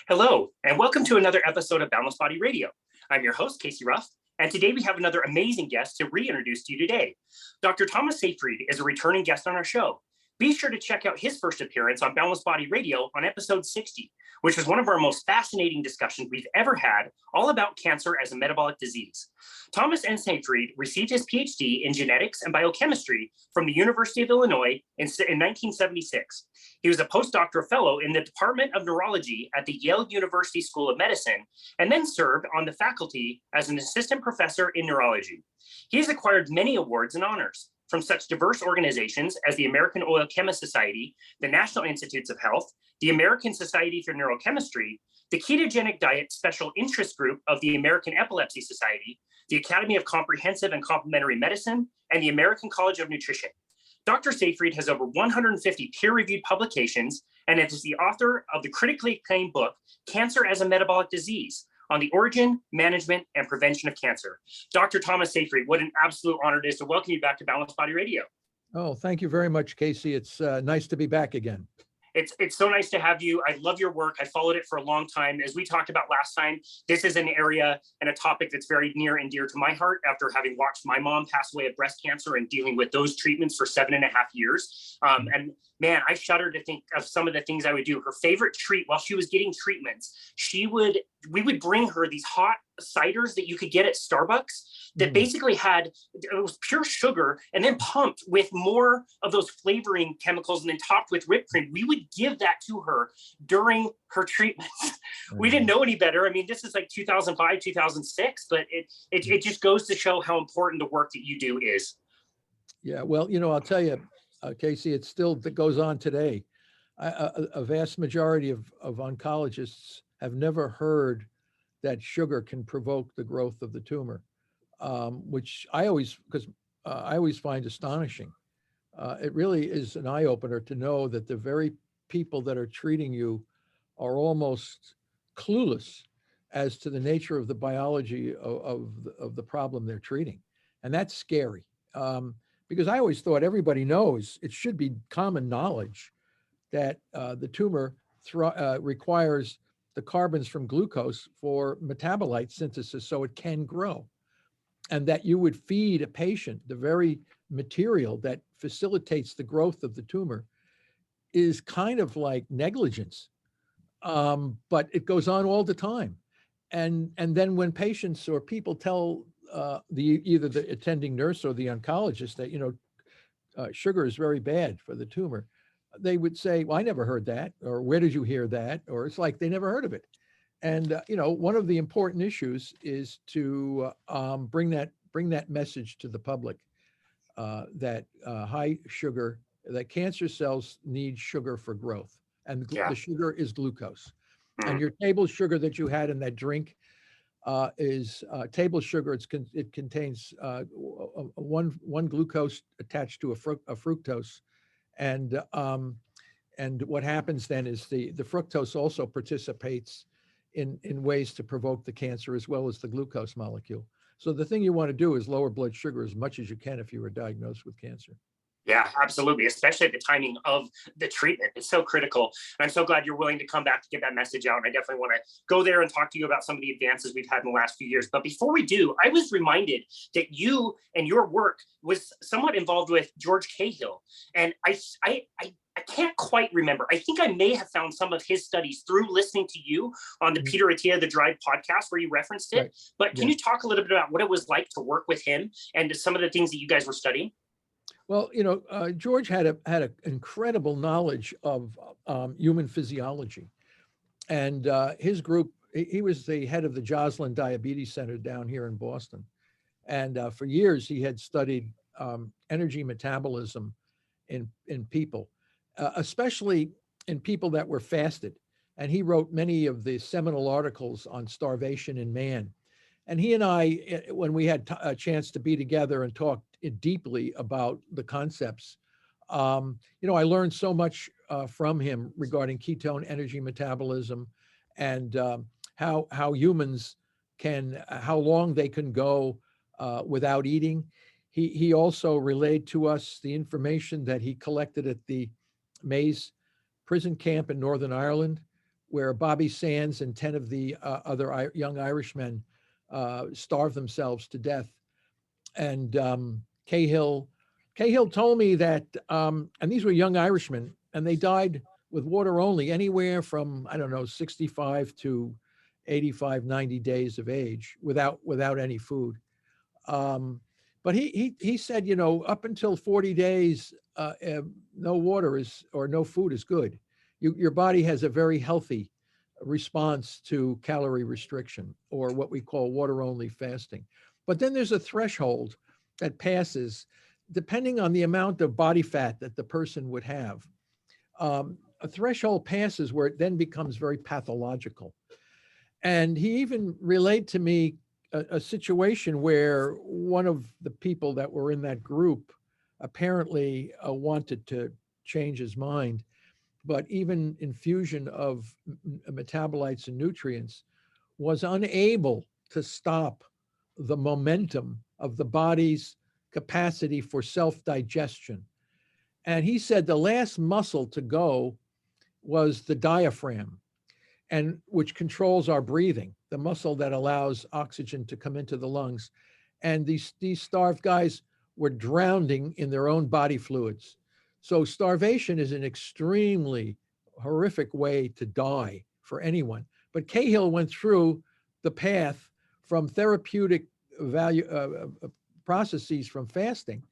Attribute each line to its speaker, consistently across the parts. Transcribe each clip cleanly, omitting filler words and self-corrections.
Speaker 1: Hello, and welcome to another episode of Boundless Body Radio. I'm your host, Casey Ruff, and today we have another amazing guest to reintroduce to you today. Dr. Thomas Seyfried is a returning guest on our show. Be sure to check out his first appearance on Boundless Body Radio on episode 60, which was one of our most fascinating discussions we've ever had, all about cancer as a metabolic disease. Thomas N. Seyfried received his Ph.D. in Genetics and Biochemistry from the University of Illinois in 1976. He was a Postdoctoral Fellow in the Department of Neurology at the Yale University School of Medicine, and then served on the faculty as an assistant professor in neurology. He has acquired many awards and honors from such diverse organizations as the American Oil Chemists Society, the National Institutes of Health, the American Society for Neurochemistry, the Ketogenic Diet Special Interest Group of the American Epilepsy Society, the Academy of Comprehensive and Complementary Medicine, and the American College of Nutrition. Dr. Seyfried has over 150 peer-reviewed publications and is the author of the critically acclaimed book, Cancer as a Metabolic Disease, on the origin, management, and prevention of cancer. Dr. Thomas Seyfried, what an absolute honor it is to welcome you back to Boundless Body Radio.
Speaker 2: Oh, thank you very much, Casey. It's nice to be back again.
Speaker 1: It's so nice to have you. I love your work. I followed it for a long time. As we talked about last time, this is an area and a topic that's very near and dear to my heart after having watched my mom pass away of breast cancer and dealing with those treatments for 7.5 years. And man, I shudder to think of some of the things I would do. Her favorite treat while she was getting treatments, we would bring her these hot ciders that you could get at Starbucks that basically it was pure sugar and then pumped with more of those flavoring chemicals and then topped with whipped cream. We would give that to her during her treatments. We didn't know any better. I mean, this is like 2005, 2006, but it just goes to show how important the work that you do is.
Speaker 2: Yeah, well, I'll tell you, Casey, that goes on today. A vast majority of oncologists have never heard that sugar can provoke the growth of the tumor, which I always find astonishing. It really is an eye-opener to know that the very people that are treating you are almost clueless as to the nature of the biology of the problem they're treating. And that's scary, because I always thought everybody knows, it should be common knowledge that the tumor requires the carbons from glucose for metabolite synthesis so it can grow. And that you would feed a patient the very material that facilitates the growth of the tumor is kind of like negligence. But it goes on all the time. And then when patients or people tell either the attending nurse or the oncologist that, sugar is very bad for the tumor, they would say, well, I never heard that, or where did you hear that? Or it's like they never heard of it. And, one of the important issues is to bring that message to the public that high sugar, that cancer cells need sugar for growth. And the sugar is glucose. And your table sugar that you had in that drink is table sugar. It contains one glucose attached to a fructose. And what happens then is the fructose also participates in ways to provoke the cancer as well as the glucose molecule. So the thing you want to do is lower blood sugar as much as you can if you were diagnosed with cancer.
Speaker 1: Yeah, absolutely. Especially at the timing of the treatment. It's so critical. And I'm so glad you're willing to come back to get that message out. And I definitely want to go there and talk to you about some of the advances we've had in the last few years. But before we do, I was reminded that you and your work was somewhat involved with George Cahill. And I can't quite remember. I think I may have found some of his studies through listening to you on the Peter Attia, the Drive podcast where you referenced it. Right. But can you talk a little bit about what it was like to work with him and some of the things that you guys were studying?
Speaker 2: Well, George had an incredible knowledge of human physiology, and his group. He was the head of the Joslin Diabetes Center down here in Boston, and for years he had studied energy metabolism in people, especially in people that were fasted. And he wrote many of the seminal articles on starvation in man. And he and I, when we had a chance to be together and talk deeply about the concepts, I learned so much from him regarding ketone energy metabolism and how humans how long they can go without eating. He also relayed to us the information that he collected at the Maze prison camp in Northern Ireland, where Bobby Sands and 10 of the other young Irishmen starved themselves to death. And Cahill told me that, and these were young Irishmen, and they died with water only, anywhere from, I don't know, 65 to 85, 90 days of age without any food. But he said, you know, up until 40 days, no water or no food is good. Your body has a very healthy response to calorie restriction, or what we call water only fasting. But then there's a threshold that passes depending on the amount of body fat that the person would have. A threshold passes where it then becomes very pathological. And he even relayed to me a situation where one of the people that were in that group apparently wanted to change his mind, but even infusion of metabolites and nutrients was unable to stop the momentum of the body's capacity for self-digestion. And he said the last muscle to go was the diaphragm, and which controls our breathing, the muscle that allows oxygen to come into the lungs. And these starved guys were drowning in their own body fluids. So starvation is an extremely horrific way to die for anyone. But Cahill went through the path from therapeutic value processes from fasting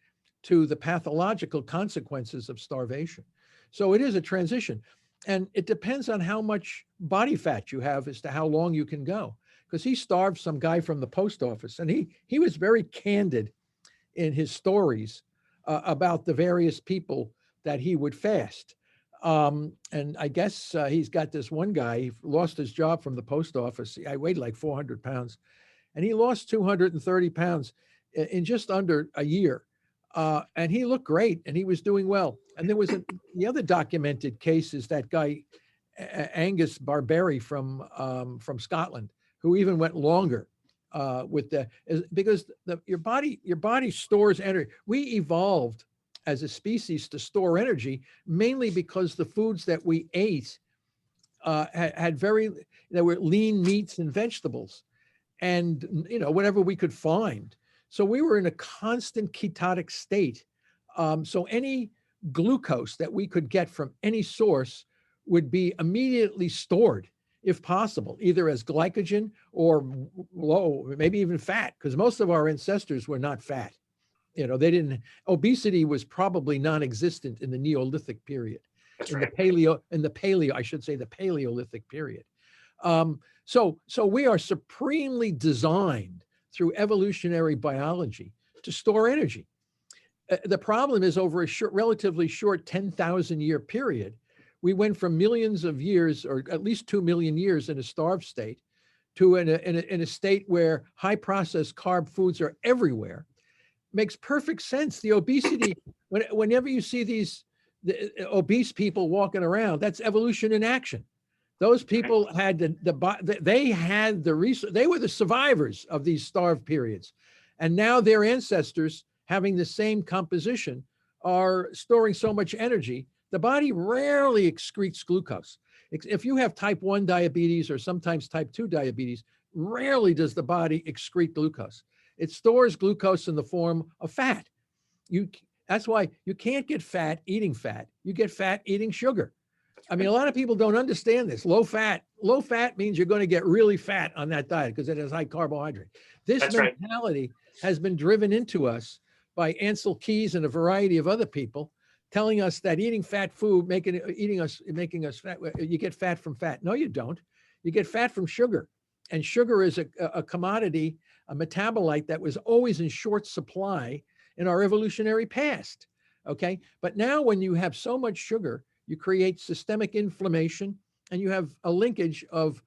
Speaker 2: to the pathological consequences of starvation. So it is a transition. And it depends on how much body fat you have as to how long you can go. Because he starved some guy from the post office, and he was very candid in his stories about the various people that he would fast. And I guess he's got this one guy, he lost his job from the post office. I weighed like 400 pounds, and he lost 230 pounds in just under a year. And he looked great, and he was doing well. And there was the other documented case is that guy, Angus Barberi from Scotland, who even went longer because your body stores energy. We evolved as a species to store energy mainly because the foods that we ate there were lean meats and vegetables, and whatever we could find. So we were in a constant ketotic state. So any glucose that we could get from any source would be immediately stored, if possible, either as glycogen or low, maybe even fat, because most of our ancestors were not fat. Obesity was probably non-existent in the Neolithic period.
Speaker 1: That's
Speaker 2: in
Speaker 1: right.
Speaker 2: the Paleolithic period. So we are supremely designed through evolutionary biology to store energy. The problem is over a relatively short 10,000 year period, we went from millions of years, or at least 2 million years in a starved state, to in a state where high processed carb foods are everywhere. Makes perfect sense. The obesity, whenever you see the obese people walking around, that's evolution in action. Those people had they had the resource. They were the survivors of these starved periods, and now their ancestors, having the same composition, are storing so much energy. The body rarely excretes glucose. If you have type 1 diabetes or sometimes type 2 diabetes, rarely does the body excrete glucose. It stores glucose in the form of fat. That's why you can't get fat eating fat. You get fat eating sugar. I mean, a lot of people don't understand this. Low fat means you're going to get really fat on that diet because it has high carbohydrate. This
Speaker 1: That's
Speaker 2: mentality has been driven into us by Ansel Keys and a variety of other people, telling us that eating fat food, making us fat, you get fat from fat. No, you don't. You get fat from sugar. And sugar is a commodity, a metabolite that was always in short supply in our evolutionary past. Okay. But now when you have so much sugar, you create systemic inflammation, and you have a linkage of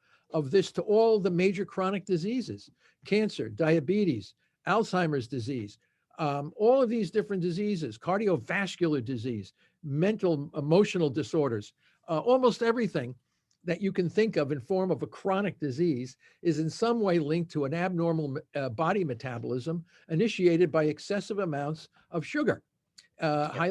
Speaker 2: this to all the major chronic diseases: cancer, diabetes, Alzheimer's disease, all of these different diseases, cardiovascular disease, mental, emotional disorders, almost everything that you can think of in form of a chronic disease is in some way linked to an abnormal body metabolism initiated by excessive amounts of sugar, high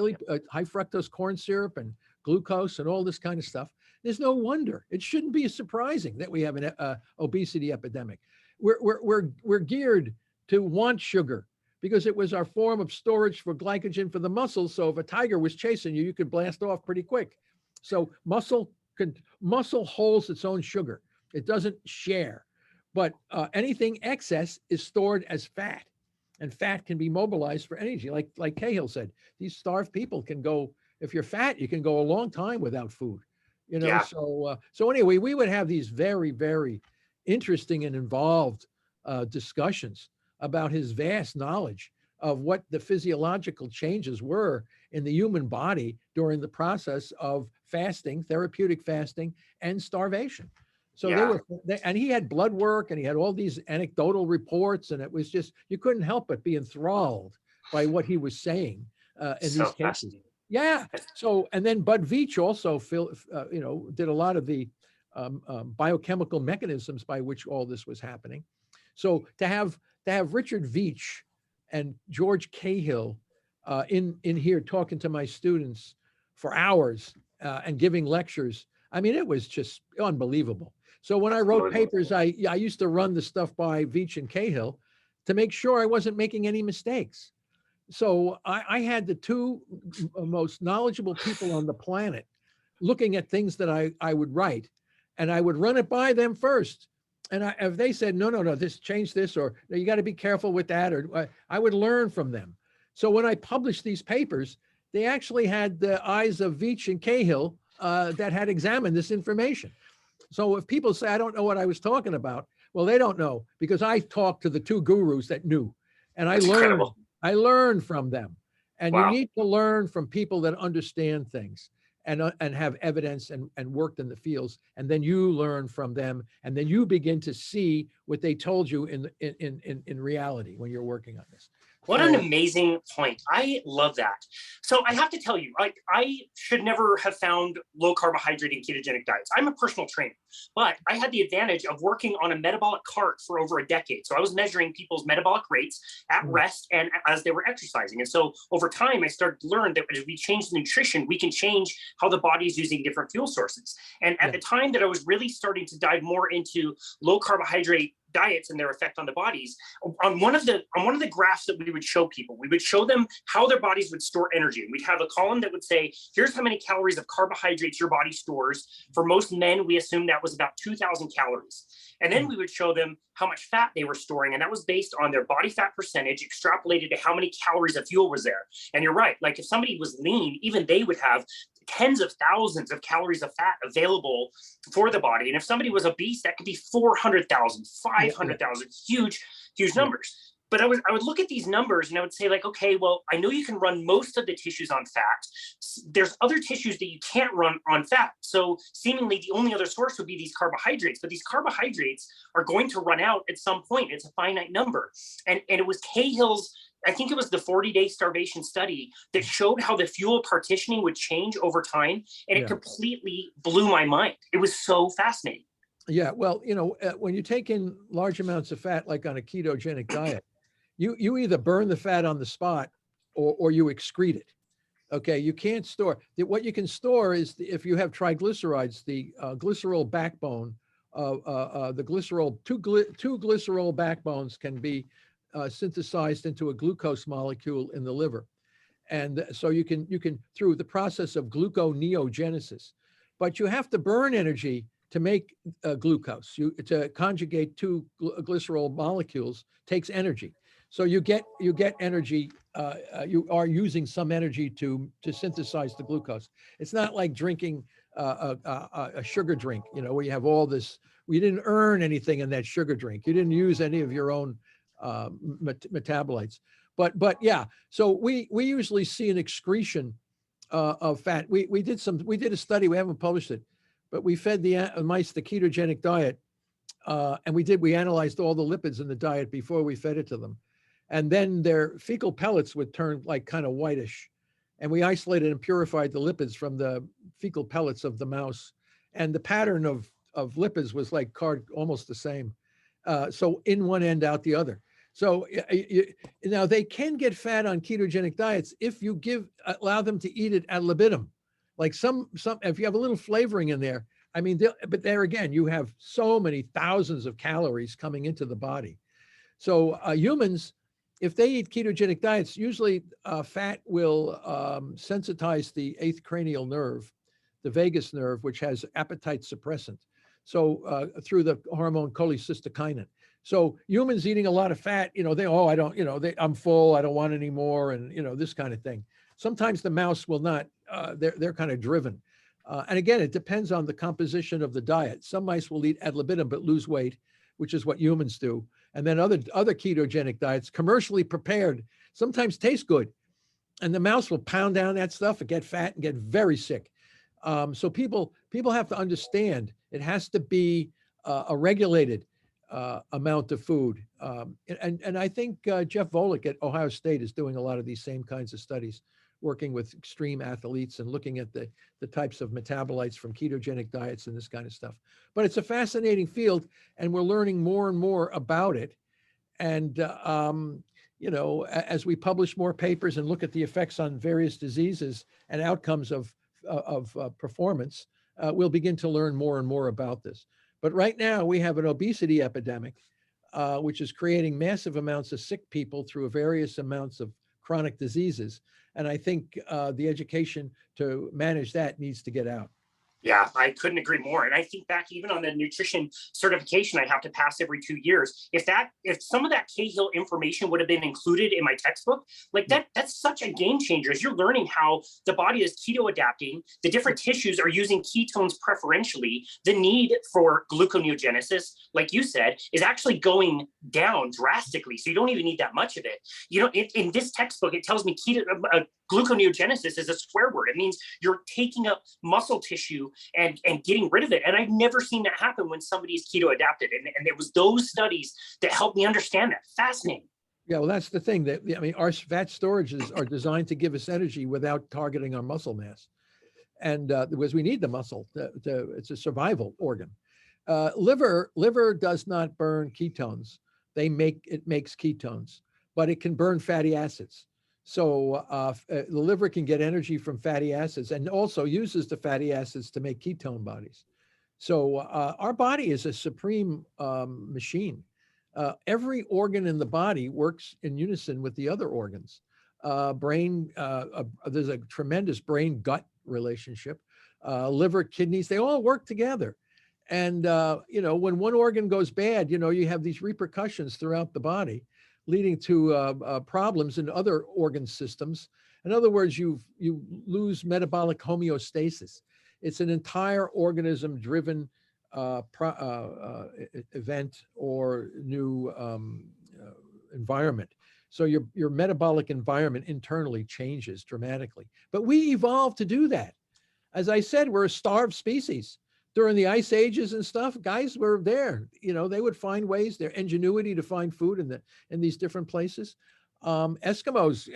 Speaker 2: fructose corn syrup and glucose and all this kind of stuff. There's no wonder. It shouldn't be surprising that we have an obesity epidemic. We're geared to want sugar because it was our form of storage for glycogen for the muscles. So if a tiger was chasing you, you could blast off pretty quick. So muscle holds its own sugar. It doesn't share. But anything excess is stored as fat, and fat can be mobilized for energy. Like Cahill said, these starved people can go, if you're fat, you can go a long time without food.
Speaker 1: Yeah.
Speaker 2: So anyway, we would have these very, very interesting and involved discussions about his vast knowledge of what the physiological changes were in the human body during the process of fasting, therapeutic fasting, and starvation. So and he had blood work and he had all these anecdotal reports, and it was just, you couldn't help but be enthralled by what he was saying in these cases. Yeah. So, and then Bud Veach also, did a lot of the biochemical mechanisms by which all this was happening. So to have Richard Veach and George Cahill in here talking to my students for hours and giving lectures, I mean, it was just unbelievable. So when I wrote papers, I used to run the stuff by Veach and Cahill to make sure I wasn't making any mistakes. So I had the two most knowledgeable people on the planet looking at things that I would write, and I would run it by them first. And if they said, no, this change this, or you got to be careful with that, or I would learn from them. So when I published these papers, they actually had the eyes of Veach and Cahill that had examined this information. So if people say, I don't know what I was talking about, well, they don't know, because I talked to the two gurus that knew, and I learned from them. And you need to learn from people that understand things and have evidence and worked in the fields. And then you learn from them, and then you begin to see what they told you in reality when you're working on this.
Speaker 1: What an amazing point. I love that. So I have to tell you, I should never have found low carbohydrate and ketogenic diets. I'm a personal trainer, but I had the advantage of working on a metabolic cart for over a decade. So I was measuring people's metabolic rates at rest and as they were exercising. And so over time, I started to learn that as we change the nutrition, we can change how the body is using different fuel sources. And at the time that I was really starting to dive more into low carbohydrate diets and their effect on the bodies, on one of the graphs that we would show people, we would show them how their bodies would store energy. And we'd have a column that would say, here's how many calories of carbohydrates your body stores. For most men, we assumed that was about 2,000 calories. And then we would show them how much fat they were storing. And that was based on their body fat percentage extrapolated to how many calories of fuel was there. And you're right, like if somebody was lean, even they would have tens of thousands of calories of fat available for the body. And if somebody was obese, that could be 400,000, 500,000, huge numbers. But I would look at these numbers and I would say, like, okay, well, I know you can run most of the tissues on fat. There's other tissues that you can't run on fat. So seemingly the only other source would be these carbohydrates, but these carbohydrates are going to run out at some point. It's a finite number. And it was Cahill's, I think it was the 40-day starvation study that showed how the fuel partitioning would change over time. And it completely blew my mind. It was so fascinating.
Speaker 2: Yeah, well, when you take in large amounts of fat, like on a ketogenic diet, you either burn the fat on the spot or you excrete it. Okay, you can't store. What you can store is if you have triglycerides, the glycerol backbone, the glycerol, two glycerol backbones can be synthesized into a glucose molecule in the liver. And so you can through the process of gluconeogenesis, but you have to burn energy to make glucose. To conjugate two glycerol molecules takes energy. So you get energy. You are using some energy to synthesize the glucose. It's not like drinking a sugar drink, where you have all this. We didn't earn anything in that sugar drink. You didn't use any of your own metabolites. But yeah. So we usually see an excretion of fat. We did a study. We haven't published it, but we fed the mice the ketogenic diet, and we analyzed all the lipids in the diet before we fed it to them. And then their fecal pellets would turn like kind of whitish. And we isolated and purified the lipids from the fecal pellets of the mouse. And the pattern of lipids was like almost the same. So in one end, out the other. So now they can get fat on ketogenic diets if you allow them to eat it ad libitum. Like some, if you have a little flavoring in there, I mean, but there again, you have so many thousands of calories coming into the body. So humans, if they eat ketogenic diets, usually fat will sensitize the eighth cranial nerve, the vagus nerve, which has appetite suppressant. So through the hormone cholecystokinin. So humans eating a lot of fat, I don't, I'm full, I don't want any more, and this kind of thing. Sometimes the mouse will not. They're kind of driven. And again, it depends on the composition of the diet. Some mice will eat ad libitum but lose weight, which is what humans do. And then other ketogenic diets, commercially prepared, sometimes taste good. And the mouse will pound down that stuff and get fat and get very sick. So people have to understand it has to be a regulated amount of food. And I think Jeff Volek at Ohio State is doing a lot of these same kinds of studies, working with extreme athletes and looking at the types of metabolites from ketogenic diets and this kind of stuff. But it's a fascinating field, and we're learning more and more about it. And, as we publish more papers and look at the effects on various diseases and outcomes of performance, we'll begin to learn more and more about this. But right now we have an obesity epidemic, which is creating massive amounts of sick people through various amounts of chronic diseases. And I think the education to manage that needs to get out.
Speaker 1: Yeah, I couldn't agree more. And I think back even on the nutrition certification I have to pass every 2 years, if some of that Cahill information would have been included in my textbook, like that's such a game changer. As you're learning how the body is keto adapting, the different tissues are using ketones preferentially, the need for gluconeogenesis, like you said, is actually going down drastically. So you don't even need that much of it. In this textbook, it tells me gluconeogenesis is a swear word. It means you're taking up muscle tissue and getting rid of it. And I've never seen that happen when somebody's keto adapted. And it was those studies that helped me understand that. Fascinating.
Speaker 2: Yeah, well, that's the thing. Our fat storages are designed to give us energy without targeting our muscle mass. And because we need the muscle, it's a survival organ. Liver does not burn ketones. It makes ketones, but it can burn fatty acids. So the liver can get energy from fatty acids and also uses the fatty acids to make ketone bodies. So our body is a supreme machine. Every organ in the body works in unison with the other organs. There's a tremendous brain-gut relationship. Liver, kidneys, they all work together. And, when one organ goes bad, you have these repercussions throughout the body, leading to problems in other organ systems. In other words, you lose metabolic homeostasis. It's an entire organism-driven event or new environment. So your metabolic environment internally changes dramatically. But we evolved to do that. As I said, we're a starved species. During the ice ages and stuff, guys were there. They would find ways, their ingenuity to find food in these different places. Eskimos,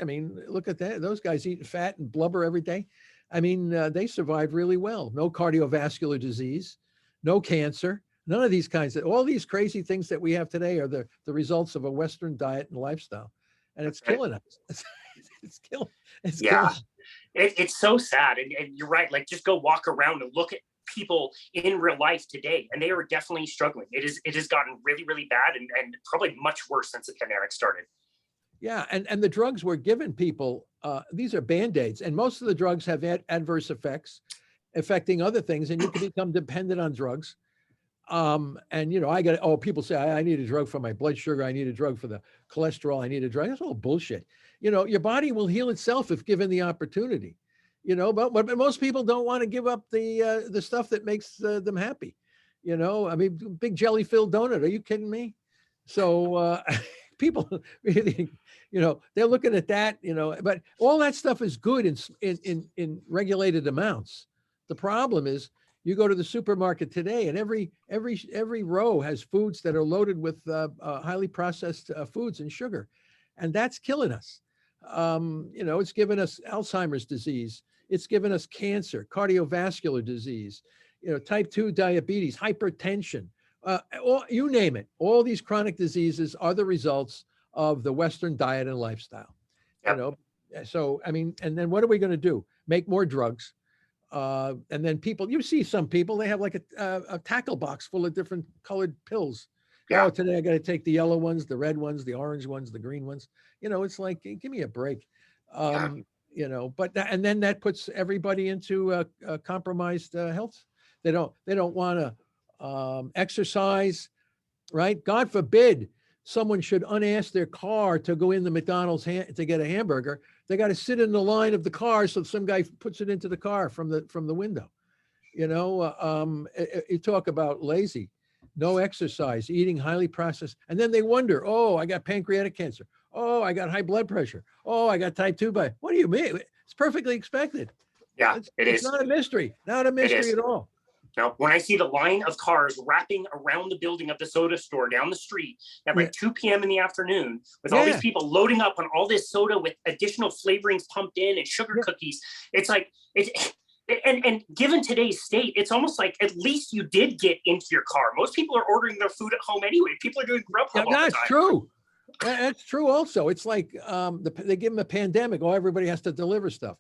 Speaker 2: look at that. Those guys eating fat and blubber every day. They survived really well. No cardiovascular disease, no cancer, none of these all these crazy things that we have today are the results of a Western diet and lifestyle. And it's killing us. It's killing.
Speaker 1: It's so sad. And you're right. Like, just go walk around and look at people in real life today, and they are definitely struggling. It has gotten really, really bad and probably much worse since the pandemic started.
Speaker 2: Yeah, and the drugs we're giving people, these are Band-Aids, and most of the drugs have adverse effects affecting other things, and you can become dependent on drugs. People say, I need a drug for my blood sugar, I need a drug for the cholesterol, I need a drug. That's all bullshit. Your body will heal itself if given the opportunity. But most people don't want to give up the stuff that makes them happy. Big jelly-filled donut. Are you kidding me? So people really, they're looking at that. But all that stuff is good in regulated amounts. The problem is you go to the supermarket today, and every row has foods that are loaded with highly processed foods and sugar, and that's killing us. It's given us Alzheimer's disease. It's given us cancer, cardiovascular disease, type 2 diabetes, hypertension, you name it. All these chronic diseases are the results of the Western diet and lifestyle. Yep. So, and then what are we going to do? Make more drugs, And then people, you see some people, they have like a tackle box full of different colored pills.
Speaker 1: Yeah.
Speaker 2: Oh, today I got to take the yellow ones, the red ones, the orange ones, the green ones. It's like, give me a break. But and then that puts everybody into a compromised health. They don't want to exercise, right? God forbid someone should unask their car to go in the McDonald's to get a hamburger. They got to sit in the line of the car, so some guy puts it into the car from the window. You talk about lazy, no exercise, eating highly processed, and then they wonder, oh, I got pancreatic cancer. Oh, I got high blood pressure. Oh, I got type 2. What do you mean? It's perfectly expected.
Speaker 1: Yeah,
Speaker 2: it's not a mystery. Not a mystery at all.
Speaker 1: Now, when I see the line of cars wrapping around the building of the soda store down the street at like 2 p.m. in the afternoon, with all these people loading up on all this soda with additional flavorings pumped in and sugar cookies, it's like, and given today's state, it's almost like at least you did get into your car. Most people are ordering their food at home anyway. People are doing Grubhub all the time.
Speaker 2: That's true. That's true also. It's like they give them a pandemic. Oh, everybody has to deliver stuff.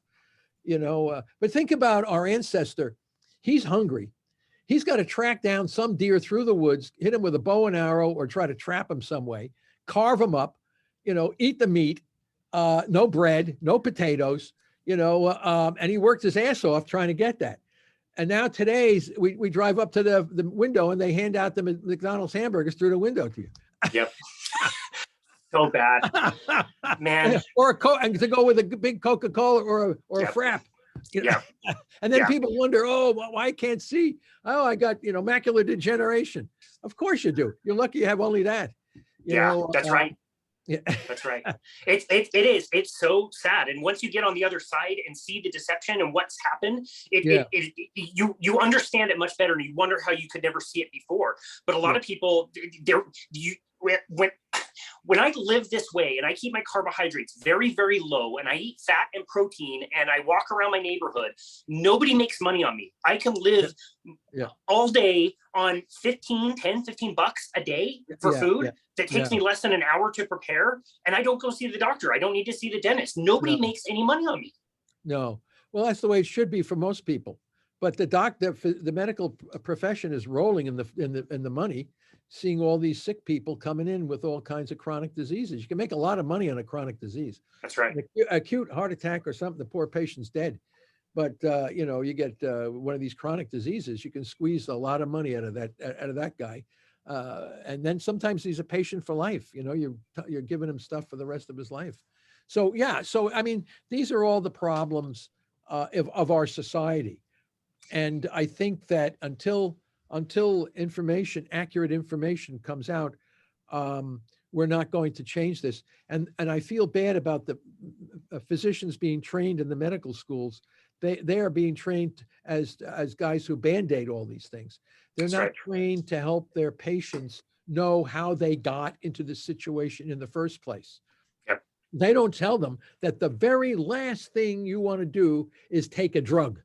Speaker 2: But think about our ancestor. He's hungry. He's got to track down some deer through the woods, hit him with a bow and arrow, or try to trap him some way, carve him up, eat the meat, no bread, no potatoes, and he worked his ass off trying to get that. And now we drive up to the window and they hand out the McDonald's hamburgers through the window to you.
Speaker 1: Yep. So bad, man.
Speaker 2: Or and to go with a big Coca-Cola or a frap. And then people wonder, oh, well, I can't see. Oh, I got, macular degeneration. Of course you do. You're lucky you have only that.
Speaker 1: That's right. Yeah, that's right. It is. It's so sad. And once you get on the other side and see the deception and what's happened, you understand it much better, and you wonder how you could never see it before. But a lot of people, when I live this way and I keep my carbohydrates very, very low and I eat fat and protein and I walk around my neighborhood, nobody makes money on me. I can live all day on $15 bucks a day for food that takes me less than an hour to prepare. And I don't go see the doctor. I don't need to see the dentist. Nobody makes any money on me.
Speaker 2: No. Well, that's the way it should be for most people. But the medical profession is rolling in the money, seeing all these sick people coming in with all kinds of chronic diseases. You can make a lot of money on a chronic disease.
Speaker 1: That's right.
Speaker 2: An acute heart attack or something, the poor patient's dead. But you get one of these chronic diseases, you can squeeze a lot of money out of that guy. And then sometimes he's a patient for life. You're giving him stuff for the rest of his life. So I mean, these are all the problems of our society. And I think that until accurate information comes out, we're not going to change this. And I feel bad about the physicians being trained in the medical schools. They are being trained as guys who band-aid all these things. They're not trained to help their patients know how they got into the situation in the first place.
Speaker 1: Yep.
Speaker 2: They don't tell them that the very last thing you want to do is take a drug.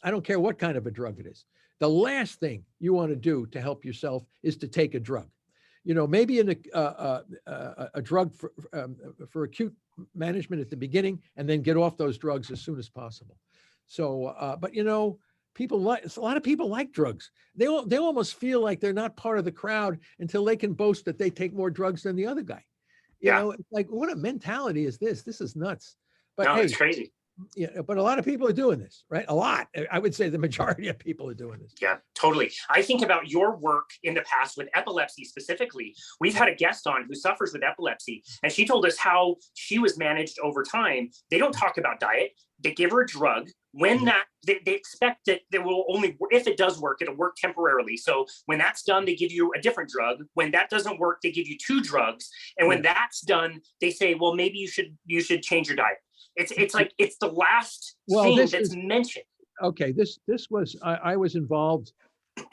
Speaker 2: I don't care what kind of a drug it is. The last thing you want to do to help yourself is to take a drug. Maybe a drug for acute management at the beginning, and then get off those drugs as soon as possible. So, but a lot of people like drugs. They almost feel like they're not part of the crowd until they can boast that they take more drugs than the other guy. It's like, what a mentality is this? This is nuts. But
Speaker 1: no, it's crazy.
Speaker 2: Yeah, but a lot of people are doing this, right? A lot. I would say the majority of people are doing this.
Speaker 1: Yeah, totally. I think about your work in the past with epilepsy specifically. We've had a guest on who suffers with epilepsy, and she told us how she was managed over time. They don't talk about diet. They give her a drug. When they expect that they will only, if it does work, it'll work temporarily. So when that's done, they give you a different drug. When that doesn't work, they give you 2 drugs. And when that's done, they say, well, maybe you should change your diet. It's like, it's the last thing that's mentioned.
Speaker 2: Okay, this was, I was involved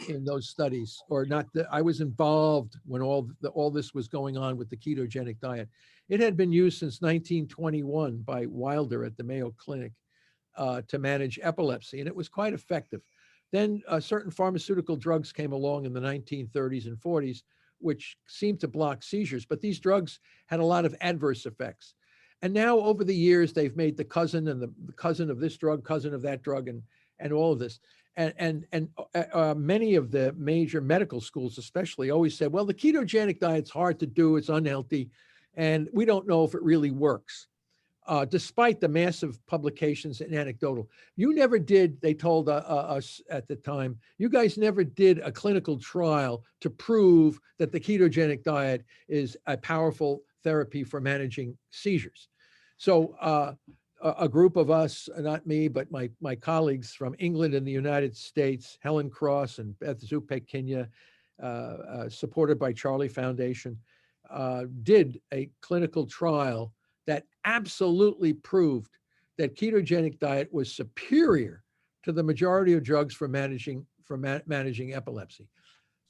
Speaker 2: in those studies, or not. I was involved when all this was going on with the ketogenic diet. It had been used since 1921 by Wilder at the Mayo Clinic to manage epilepsy, and it was quite effective. Then certain pharmaceutical drugs came along in the 1930s and 40s, which seemed to block seizures, but these drugs had a lot of adverse effects. And now over the years, they've made the cousin and the cousin of this drug, cousin of that drug, and all of this. And many of the major medical schools especially always said, well, the ketogenic diet's hard to do, it's unhealthy, and we don't know if it really works. Despite the massive publications and anecdotal. You never did, they told us at the time, you guys never did a clinical trial to prove that the ketogenic diet is a powerful therapy for managing seizures. So a group of us, not me, but my colleagues from England and the United States, Helen Cross and Beth Zupek-Kinya, supported by Charlie Foundation, did a clinical trial that absolutely proved that ketogenic diet was superior to the majority of drugs for managing epilepsy.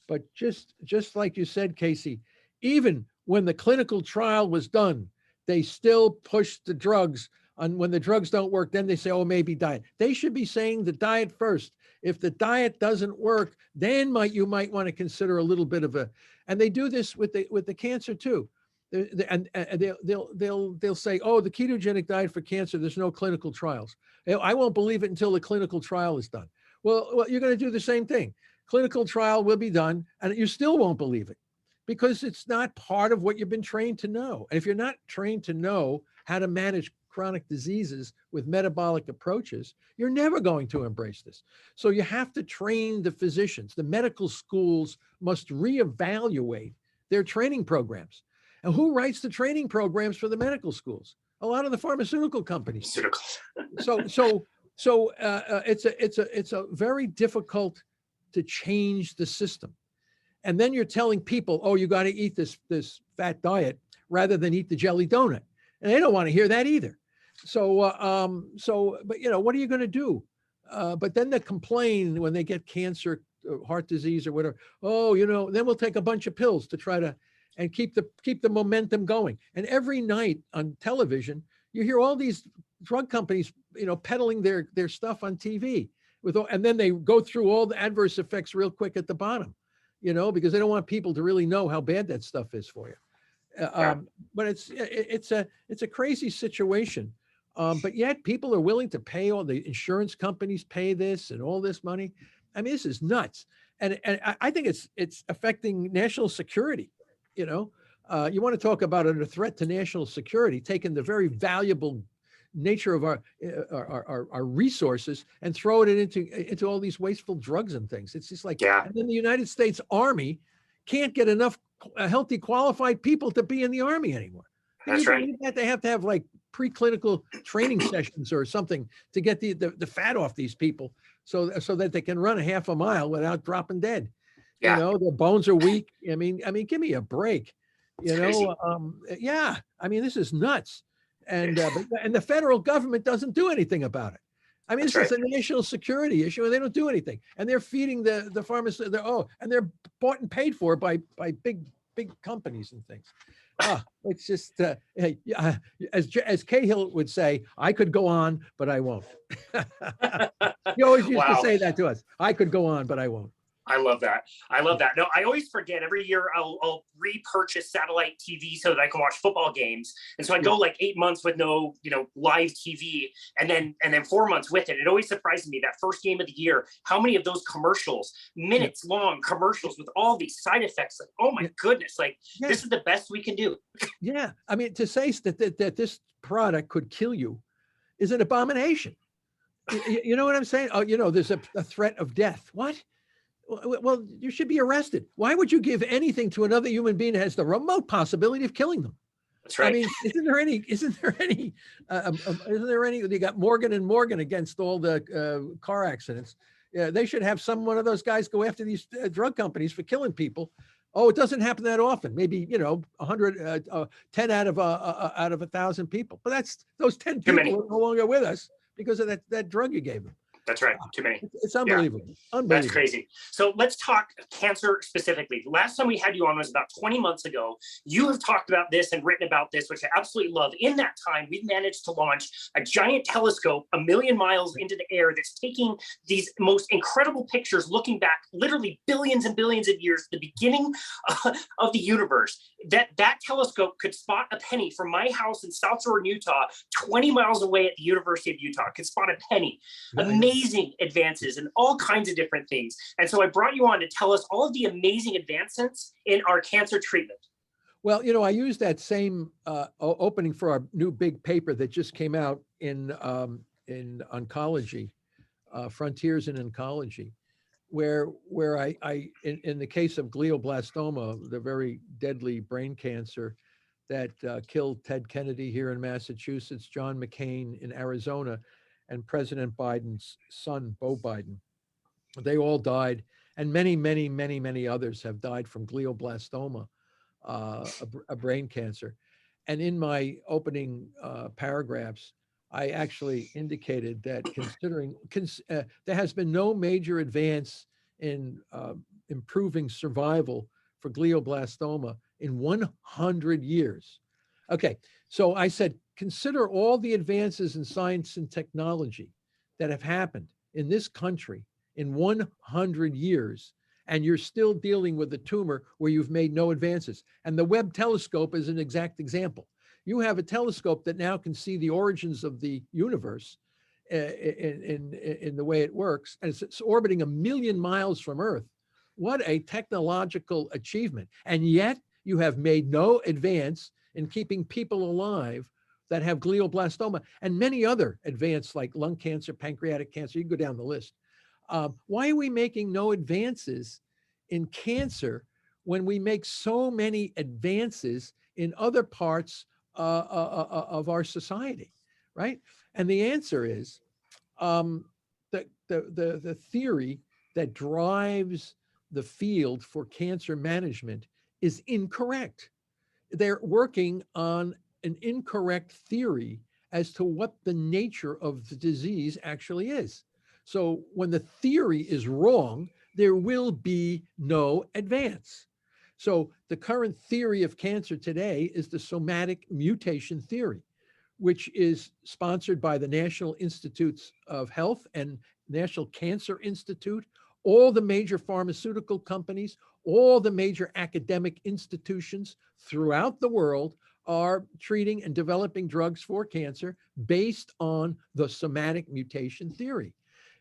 Speaker 2: But just like you said, Casey, even when the clinical trial was done, they still pushed the drugs. And when the drugs don't work, then they say, oh, maybe diet. They should be saying the diet first. If the diet doesn't work, then you might want to consider a little bit of and they do this with the cancer too. And they'll say, oh, the ketogenic diet for cancer, there's no clinical trials. I won't believe it until the clinical trial is done. Well, you're going to do the same thing. Clinical trial will be done, and you still won't believe it because it's not part of what you've been trained to know. And if you're not trained to know how to manage chronic diseases with metabolic approaches, you're never going to embrace this. So you have to train the physicians. The medical schools must reevaluate their training programs. And who writes the training programs for the medical schools? A lot of the pharmaceutical companies. So it's a very difficult to change the system. And then you're telling people, oh, you got to eat this fat diet rather than eat the jelly donut. And they don't want to hear that either. But what are you going to do? But then they complain when they get cancer, heart disease or whatever. Oh, then we'll take a bunch of pills to try to and keep the momentum going. And every night on television, you hear all these drug companies, peddling their stuff on TV and then they go through all the adverse effects real quick at the bottom, because they don't want people to really know how bad that stuff is for you. But it's a crazy situation. But yet people are willing to pay, all the insurance companies pay this and all this money. I mean, this is nuts. And I think it's affecting national security. You want to talk about a threat to national security, taking the very valuable nature of our resources and throwing it into all these wasteful drugs and things. It's just like, and then the United States Army can't get enough healthy, qualified people to be in the Army anymore.
Speaker 1: That's right.
Speaker 2: That they have to have like preclinical training sessions or something to get the fat off these people so that they can run a half a mile without dropping dead. Their bones are weak. I mean, give me a break. This is nuts. And the federal government doesn't do anything about it. I mean, this is a national security issue, and they don't do anything. And they're feeding the pharmacy. And they're bought and paid for by big companies and things. It's just as Cahill would say, I could go on, but I won't. He always used to say that to us. I could go on, but I won't.
Speaker 1: I love that. No, I always forget. Every year I'll repurchase satellite TV so that I can watch football games. And so I go like 8 months with no, live TV, and then 4 months with it. It always surprises me that first game of the year, how many of those commercials, minutes long commercials with all these side effects. Like, oh my goodness, this is the best we can do.
Speaker 2: Yeah. I mean, to say that this product could kill you is an abomination. You know what I'm saying? Oh, there's a threat of death. What? Well, you should be arrested. Why would you give anything to another human being that has the remote possibility of killing them?
Speaker 1: That's right.
Speaker 2: I mean, isn't there any, they got Morgan and Morgan against all the car accidents. Yeah, they should have one of those guys go after these drug companies for killing people. Oh, it doesn't happen that often. Maybe, 100, 10 out of 1,000 people. But that's those 10 people are no longer with us because of that drug you gave them.
Speaker 1: That's right. Too many.
Speaker 2: It's unbelievable. Unbelievable.
Speaker 1: That's crazy. So let's talk cancer specifically. The last time we had you on was about 20 months ago. You have talked about this and written about this, which I absolutely love. In that time, we've managed to launch a giant telescope 1 million miles into the air that's taking these most incredible pictures, looking back literally billions and billions of years, the beginning of the universe. that telescope could spot a penny from my house in South Jordan, Utah, 20 miles away at the University of Utah. Could spot a penny. Nice. Amazing advances in all kinds of different things. And so I brought you on to tell us all of the amazing advancements in our cancer treatment.
Speaker 2: Well, I used that same opening for our new big paper that just came out in oncology, Frontiers in Oncology, where I in the case of glioblastoma, the very deadly brain cancer that killed Ted Kennedy here in Massachusetts, John McCain in Arizona, and President Biden's son, Beau Biden. They all died, and many, many, many, many others have died from glioblastoma, a brain cancer. And in my opening paragraphs, I actually indicated that there has been no major advance in improving survival for glioblastoma in 100 years. Okay, so I said, consider all the advances in science and technology that have happened in this country in 100 years, and you're still dealing with a tumor where you've made no advances. And the Webb telescope is an exact example. You have a telescope that now can see the origins of the universe in the way it works, and it's orbiting 1 million miles from Earth. What a technological achievement. And yet you have made no advance in keeping people alive that have glioblastoma and many other advanced like lung cancer, pancreatic cancer. You can go down the list. Why are we making no advances in cancer when we make so many advances in other parts of our society, right? And the answer is the theory that drives the field for cancer management is incorrect. They're working on an incorrect theory as to what the nature of the disease actually is. So when the theory is wrong, there will be no advance. So the current theory of cancer today is the somatic mutation theory, which is sponsored by the National Institutes of Health and National Cancer Institute, all the major pharmaceutical companies, all the major academic institutions throughout the world are treating and developing drugs for cancer based on the somatic mutation theory.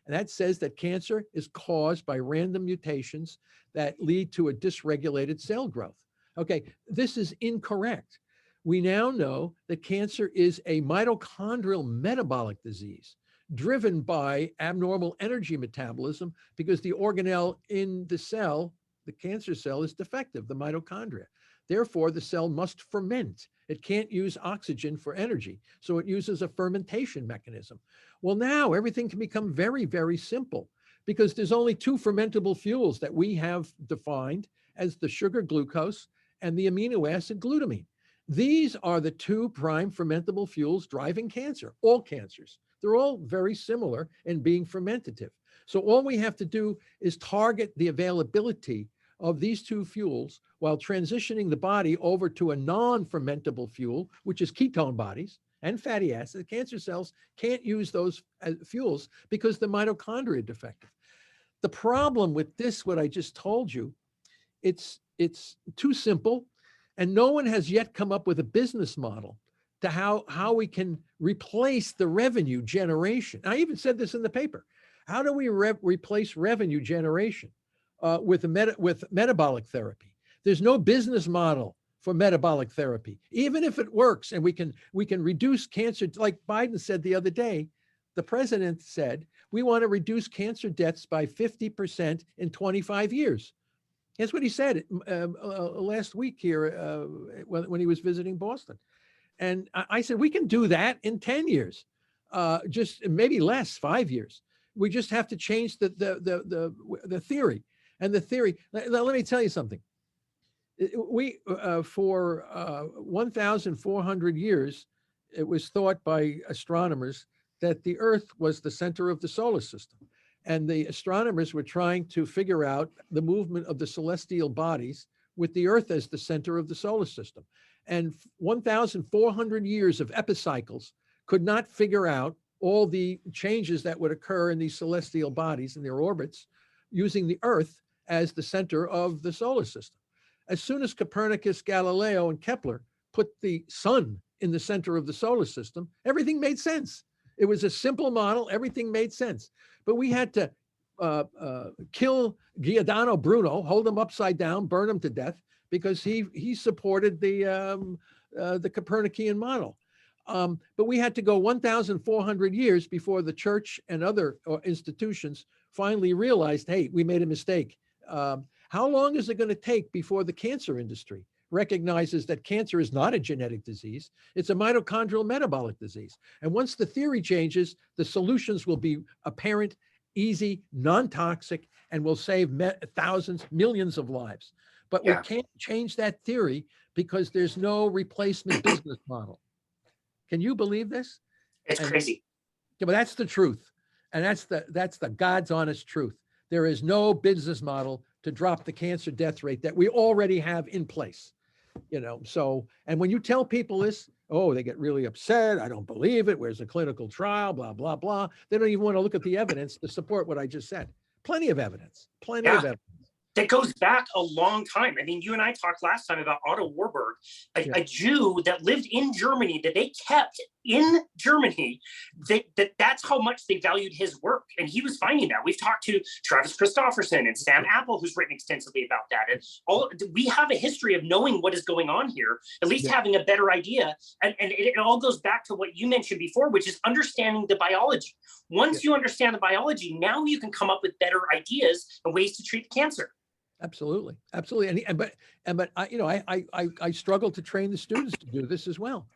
Speaker 2: And that says that cancer is caused by random mutations that lead to a dysregulated cell growth. Okay, this is incorrect. We now know that cancer is a mitochondrial metabolic disease driven by abnormal energy metabolism because the organelle in the cell, the cancer cell, is defective, the mitochondria. Therefore, the cell must ferment. It can't use oxygen for energy, so it uses a fermentation mechanism. Well, now everything can become very, very simple because there's only two fermentable fuels that we have defined as the sugar glucose and the amino acid glutamine. These are the two prime fermentable fuels driving cancer, all cancers. They're all very similar in being fermentative. So all we have to do is target the availability of these two fuels while transitioning the body over to a non-fermentable fuel, which is ketone bodies and fatty acids. Cancer cells can't use those fuels because the mitochondria are defective. The problem with this, what I just told you, it's too simple, and no one has yet come up with a business model to how we can replace the revenue generation. I even said this in the paper. How do we replace revenue generation with metabolic therapy? There's no business model for metabolic therapy, even if it works and we can reduce cancer. Like Biden said the other day, the president said, we want to reduce cancer deaths by 50% in 25 years. That's what he said last week here when he was visiting Boston. And I said, we can do that in 10 years, just maybe less, 5 years. We just have to change the theory. And the theory, let me tell you something. We, for 1,400 years, it was thought by astronomers that the Earth was the center of the solar system. And the astronomers were trying to figure out the movement of the celestial bodies with the Earth as the center of the solar system. And 1,400 years of epicycles could not figure out all the changes that would occur in these celestial bodies in their orbits using the Earth as the center of the solar system. As soon as Copernicus, Galileo, and Kepler put the sun in the center of the solar system, everything made sense. It was a simple model. Everything made sense. But we had to kill Giordano Bruno, hold him upside down, burn him to death, because he supported the Copernican model. But we had to go 1,400 years before the church and other institutions finally realized, hey, we made a mistake. How long is it going to take before the cancer industry recognizes that cancer is not a genetic disease? It's a mitochondrial metabolic disease. And once the theory changes, the solutions will be apparent, easy, non-toxic, and will save thousands, millions of lives. But we can't change that theory because there's no replacement business model. Can you believe this?
Speaker 1: It's crazy.
Speaker 2: But that's the truth. And that's the God's honest truth. There is no business model to drop the cancer death rate that we already have in place. So, and when you tell people this, they get really upset. I don't believe it. Where's the clinical trial? Blah, blah, blah. They don't even want to look at the evidence to support what I just said. Plenty of evidence. Plenty of evidence.
Speaker 1: That goes back a long time. I mean, you and I talked last time about Otto Warburg, a Jew that lived in Germany, that they kept in Germany, that's how much they valued his work. And he was finding that. We've talked to Travis Christofferson and Sam Apple, who's written extensively about that. And we have a history of knowing what is going on here, at least having a better idea. And it all goes back to what you mentioned before, which is understanding the biology. Once you understand the biology, now you can come up with better ideas and ways to treat cancer.
Speaker 2: Absolutely, absolutely, but I struggle to train the students to do this as well.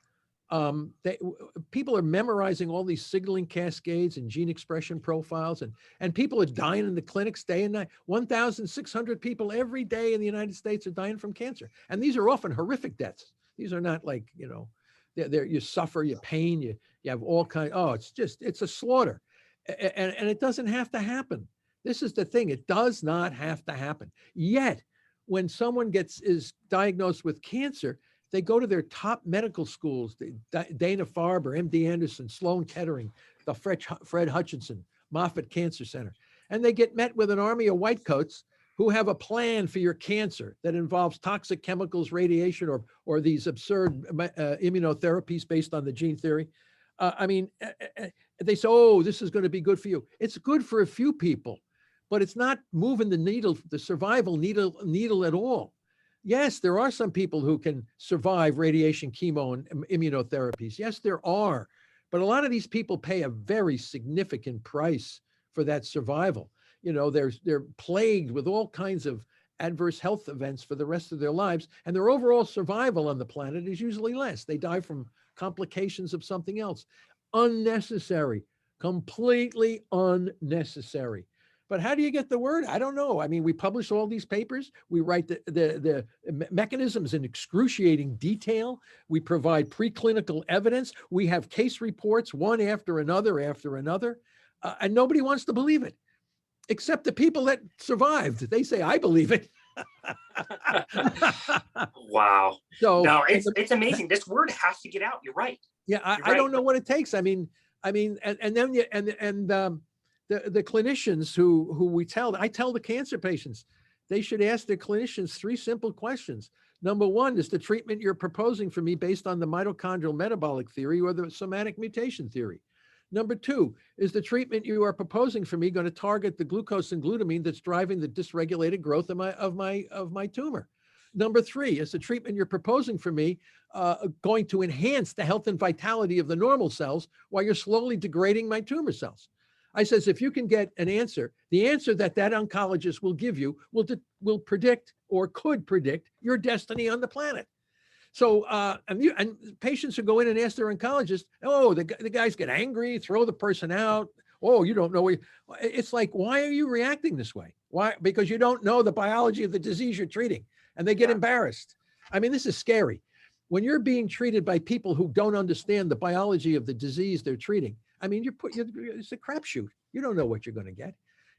Speaker 2: People are memorizing all these signaling cascades and gene expression profiles, and people are dying in the clinics day and night. 1,600 people every day in the United States are dying from cancer, and these are often horrific deaths. These are not like you suffer, you pain, you have all kinds. It's a slaughter, and it doesn't have to happen. This is the thing. It does not have to happen. Yet, when someone is diagnosed with cancer, they go to their top medical schools, Dana-Farber, MD Anderson, Sloan Kettering, the Fred Hutchinson, Moffitt Cancer Center, and they get met with an army of whitecoats who have a plan for your cancer that involves toxic chemicals, radiation, or these absurd immunotherapies based on the gene theory. They say, this is going to be good for you. It's good for a few people, but it's not moving the needle, the survival needle at all. Yes, there are some people who can survive radiation, chemo, and immunotherapies. Yes, there are. But a lot of these people pay a very significant price for that survival. They're plagued with all kinds of adverse health events for the rest of their lives, and their overall survival on the planet is usually less. They die from complications of something else. Unnecessary, completely unnecessary. But how do you get the word? I don't know. I mean, we publish all these papers. We write the mechanisms in excruciating detail. We provide preclinical evidence. We have case reports, one after another, and nobody wants to believe it, except the people that survived. They say, I believe it.
Speaker 1: Wow. So no, it's amazing. This word has to get out. You're right.
Speaker 2: Yeah, I don't know what it takes. The clinicians who I tell the cancer patients, they should ask their clinicians 3 simple questions. Number 1, is the treatment you're proposing for me based on the mitochondrial metabolic theory or the somatic mutation theory? Number 2, is the treatment you are proposing for me going to target the glucose and glutamine that's driving the dysregulated growth of my tumor? Number 3, is the treatment you're proposing for me going to enhance the health and vitality of the normal cells while you're slowly degrading my tumor cells? I says, if you can get an answer, the answer that oncologist will give you will predict or could predict your destiny on the planet. So, and patients who go in and ask their oncologist, the guys get angry, throw the person out. You don't know. It's like, why are you reacting this way? Why? Because you don't know the biology of the disease you're treating, and they get embarrassed. I mean, this is scary. When you're being treated by people who don't understand the biology of the disease they're treating, I mean, it's a crapshoot. You don't know what you're going to get.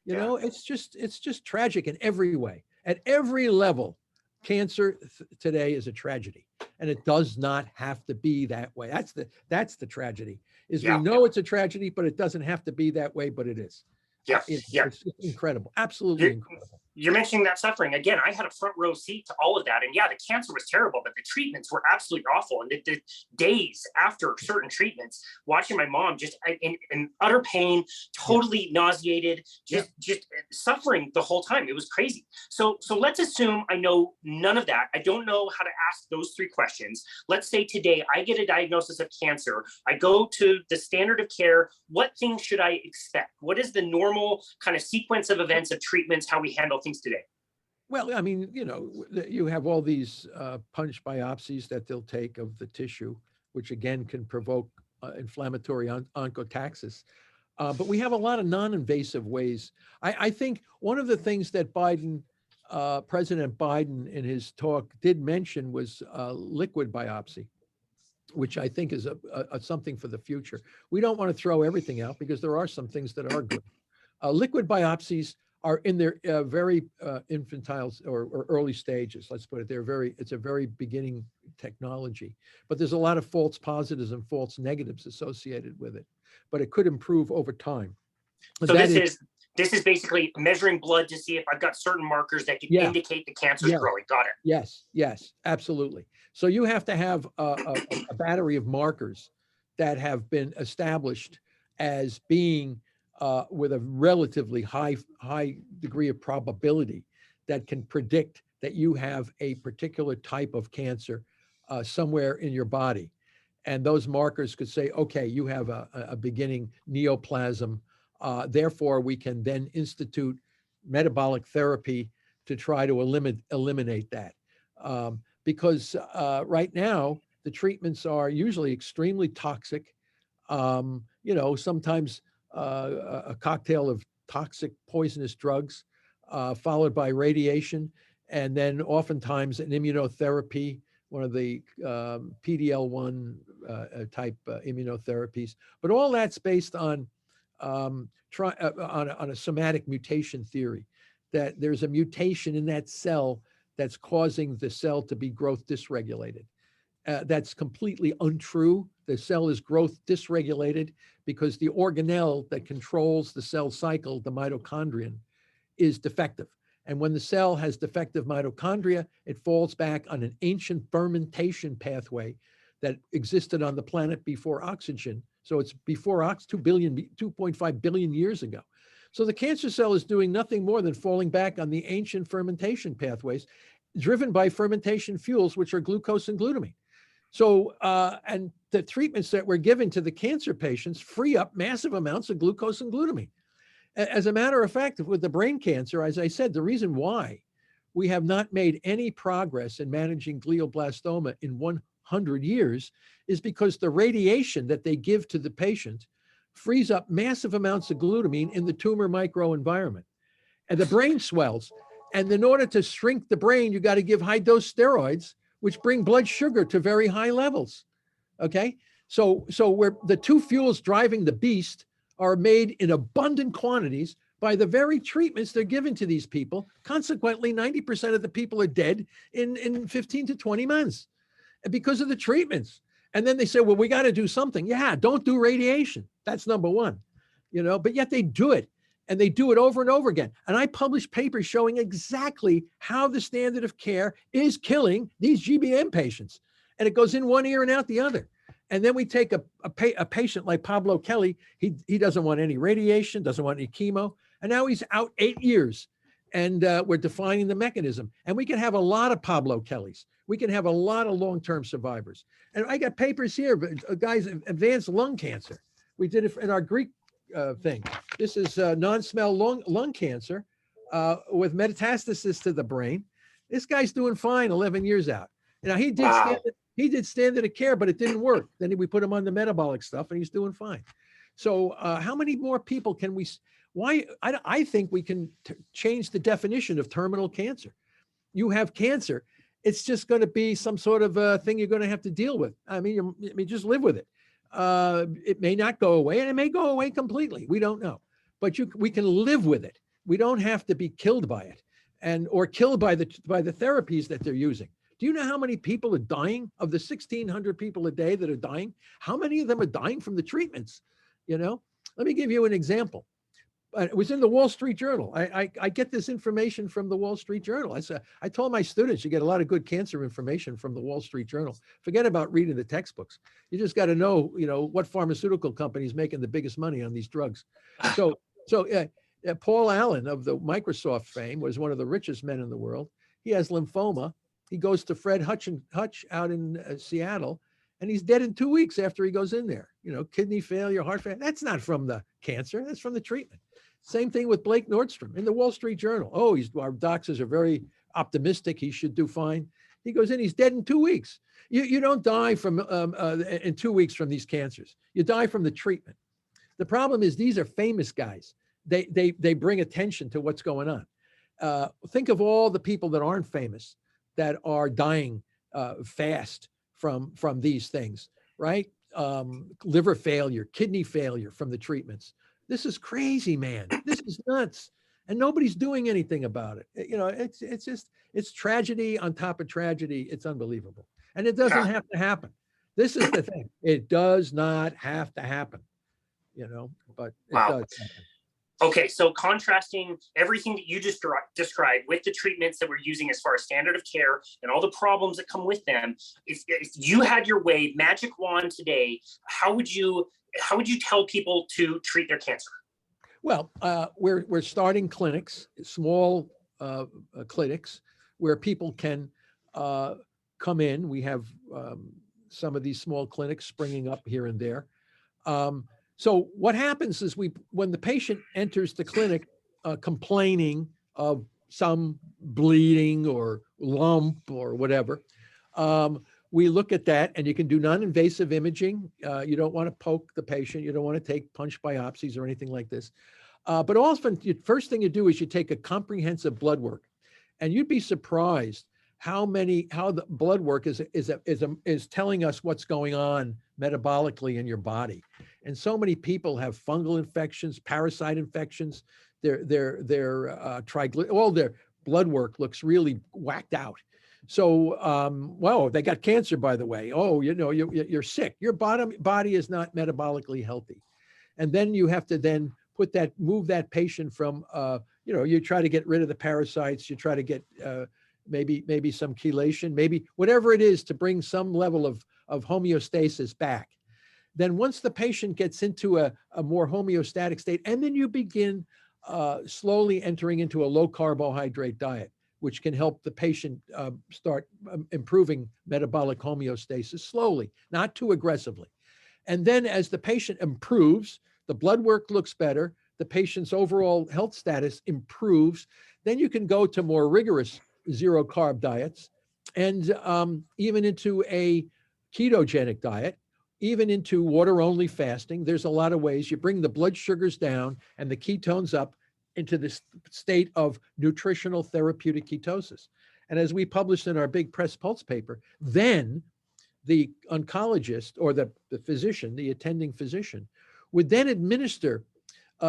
Speaker 2: It's just tragic in every way. At every level, cancer today is a tragedy, and it does not have to be that way. That's the tragedy. We know it's a tragedy, but it doesn't have to be that way, but it is.
Speaker 1: Yeah,
Speaker 2: it's incredible. Absolutely incredible.
Speaker 1: You're mentioning that suffering. Again, I had a front row seat to all of that. And yeah, the cancer was terrible, but the treatments were absolutely awful. And the days after certain treatments, watching my mom just in utter pain, totally nauseated, just suffering the whole time. It was crazy. So let's assume I know none of that. I don't know how to ask those three questions. Let's say today I get a diagnosis of cancer. I go to the standard of care. What things should I expect? What is the normal kind of sequence of events, of treatments, how we handle things today?
Speaker 2: Well, I mean, you have all these punch biopsies that they'll take of the tissue, which again can provoke inflammatory oncotaxis. But we have a lot of non-invasive ways. I think one of the things that President Biden in his talk did mention was liquid biopsy, which I think is a something for the future. We don't want to throw everything out because there are some things that are good. Liquid biopsies are in their very infantile or early stages. Let's put it, it's a very beginning technology, but there's a lot of false positives and false negatives associated with it, but it could improve over time.
Speaker 1: So this is basically measuring blood to see if I've got certain markers that can indicate the cancer's growing. Got it.
Speaker 2: Yes, absolutely. So you have to have a battery of markers that have been established as being with a relatively high degree of probability that can predict that you have a particular type of cancer somewhere in your body. And those markers could say, okay, you have a beginning neoplasm. Therefore, we can then institute metabolic therapy to try to eliminate that. Because right now, the treatments are usually extremely toxic. Sometimes a cocktail of toxic poisonous drugs, followed by radiation, and then oftentimes an immunotherapy, one of the PD-L1 type immunotherapies. But all that's based on a somatic mutation theory, that there's a mutation in that cell that's causing the cell to be growth dysregulated. That's completely untrue. The cell is growth dysregulated because the organelle that controls the cell cycle, the mitochondrion, is defective. And when the cell has defective mitochondria, it falls back on an ancient fermentation pathway that existed on the planet before oxygen. So it's before 2.5 billion years ago. So the cancer cell is doing nothing more than falling back on the ancient fermentation pathways driven by fermentation fuels, which are glucose and glutamine. So, and the treatments that we're giving to the cancer patients free up massive amounts of glucose and glutamine. As a matter of fact, with the brain cancer, as I said, the reason why we have not made any progress in managing glioblastoma in 100 years is because the radiation that they give to the patient frees up massive amounts of glutamine in the tumor microenvironment. And the brain swells. And in order to shrink the brain, you got to give high dose steroids, which bring blood sugar to very high levels. Okay. So where the two fuels driving the beast are made in abundant quantities by the very treatments they're giving to these people. Consequently, 90% of the people are dead in 15 to 20 months because of the treatments. And then they say, well, we got to do something. Yeah, don't do radiation. That's number one, but yet they do it. And they do it over and over again. And I publish papers showing exactly how the standard of care is killing these GBM patients. And it goes in one ear and out the other. And then we take a patient like Pablo Kelly. He doesn't want any radiation, doesn't want any chemo. And now he's out 8 years. And we're defining the mechanism. And we can have a lot of Pablo Kellys. We can have a lot of long-term survivors. And I got papers here, guys, advanced lung cancer. We did it in our Greek thing. This is non-smell lung cancer with metastasis to the brain. This guy's doing fine 11 years out. Now, he did standard of care, but it didn't work. Then we put him on the metabolic stuff and he's doing fine. So how many more people can we, I think we can change the definition of terminal cancer. You have cancer, it's just going to be some sort of thing you're going to have to deal with. I mean, just live with it. It may not go away and it may go away completely. We don't know, but we can live with it. We don't have to be killed by it or killed by the therapies that they're using. Do you know how many people are dying of the 1,600 people a day that are dying? How many of them are dying from the treatments? Let me give you an example. It was in the Wall Street Journal. I get this information from the Wall Street Journal. I told my students, you get a lot of good cancer information from the Wall Street Journal. Forget about reading the textbooks. You just got to know, what pharmaceutical company is making the biggest money on these drugs. So Paul Allen of the Microsoft fame was one of the richest men in the world. He has lymphoma. He goes to Fred Hutch out in Seattle, and he's dead in 2 weeks after he goes in there. Kidney failure, heart failure. That's not from the cancer. That's from the treatment. Same thing with Blake Nordstrom in the Wall Street Journal. Oh, our doctors are very optimistic. He should do fine. He goes in, he's dead in 2 weeks. You don't die from in 2 weeks from these cancers. You die from the treatment. The problem is these are famous guys. They bring attention to what's going on. Think of all the people that aren't famous that are dying fast from these things, right? Liver failure, kidney failure from the treatments. This is crazy, man. This is nuts. And nobody's doing anything about it. It's tragedy on top of tragedy. It's unbelievable. And it doesn't have to happen. This is the thing. It does not have to happen, but it does happen.
Speaker 1: Okay, so contrasting everything that you just described with the treatments that we're using as far as standard of care and all the problems that come with them, if you had your way, magic wand today, how would you tell people to treat their cancer?
Speaker 2: Well, we're starting clinics, small clinics, where people can come in. We have some of these small clinics springing up here and there. So what happens is when the patient enters the clinic complaining of some bleeding or lump or whatever, we look at that, and you can do non-invasive imaging. You don't want to poke the patient. You don't want to take punch biopsies or anything like this. But often, the first thing you do is you take a comprehensive blood work, and you'd be surprised how the blood work is telling us what's going on metabolically in your body. And so many people have fungal infections, parasite infections. All their blood work looks really whacked out. So, they got cancer, by the way. Oh, you're sick. Your body is not metabolically healthy. And then you have to move that patient from, you try to get rid of the parasites. You try to get maybe some chelation, maybe whatever it is to bring some level of homeostasis back. Then once the patient gets into a more homeostatic state, and then you begin slowly entering into a low carbohydrate diet, which can help the patient start improving metabolic homeostasis slowly, not too aggressively. And then as the patient improves, the blood work looks better, the patient's overall health status improves, then you can go to more rigorous zero carb diets, and even into a ketogenic diet, even into water-only fasting. There's a lot of ways. You bring the blood sugars down and the ketones up into this state of nutritional therapeutic ketosis. And as we published in our big Press Pulse paper, then the oncologist or the physician, the attending physician, would then administer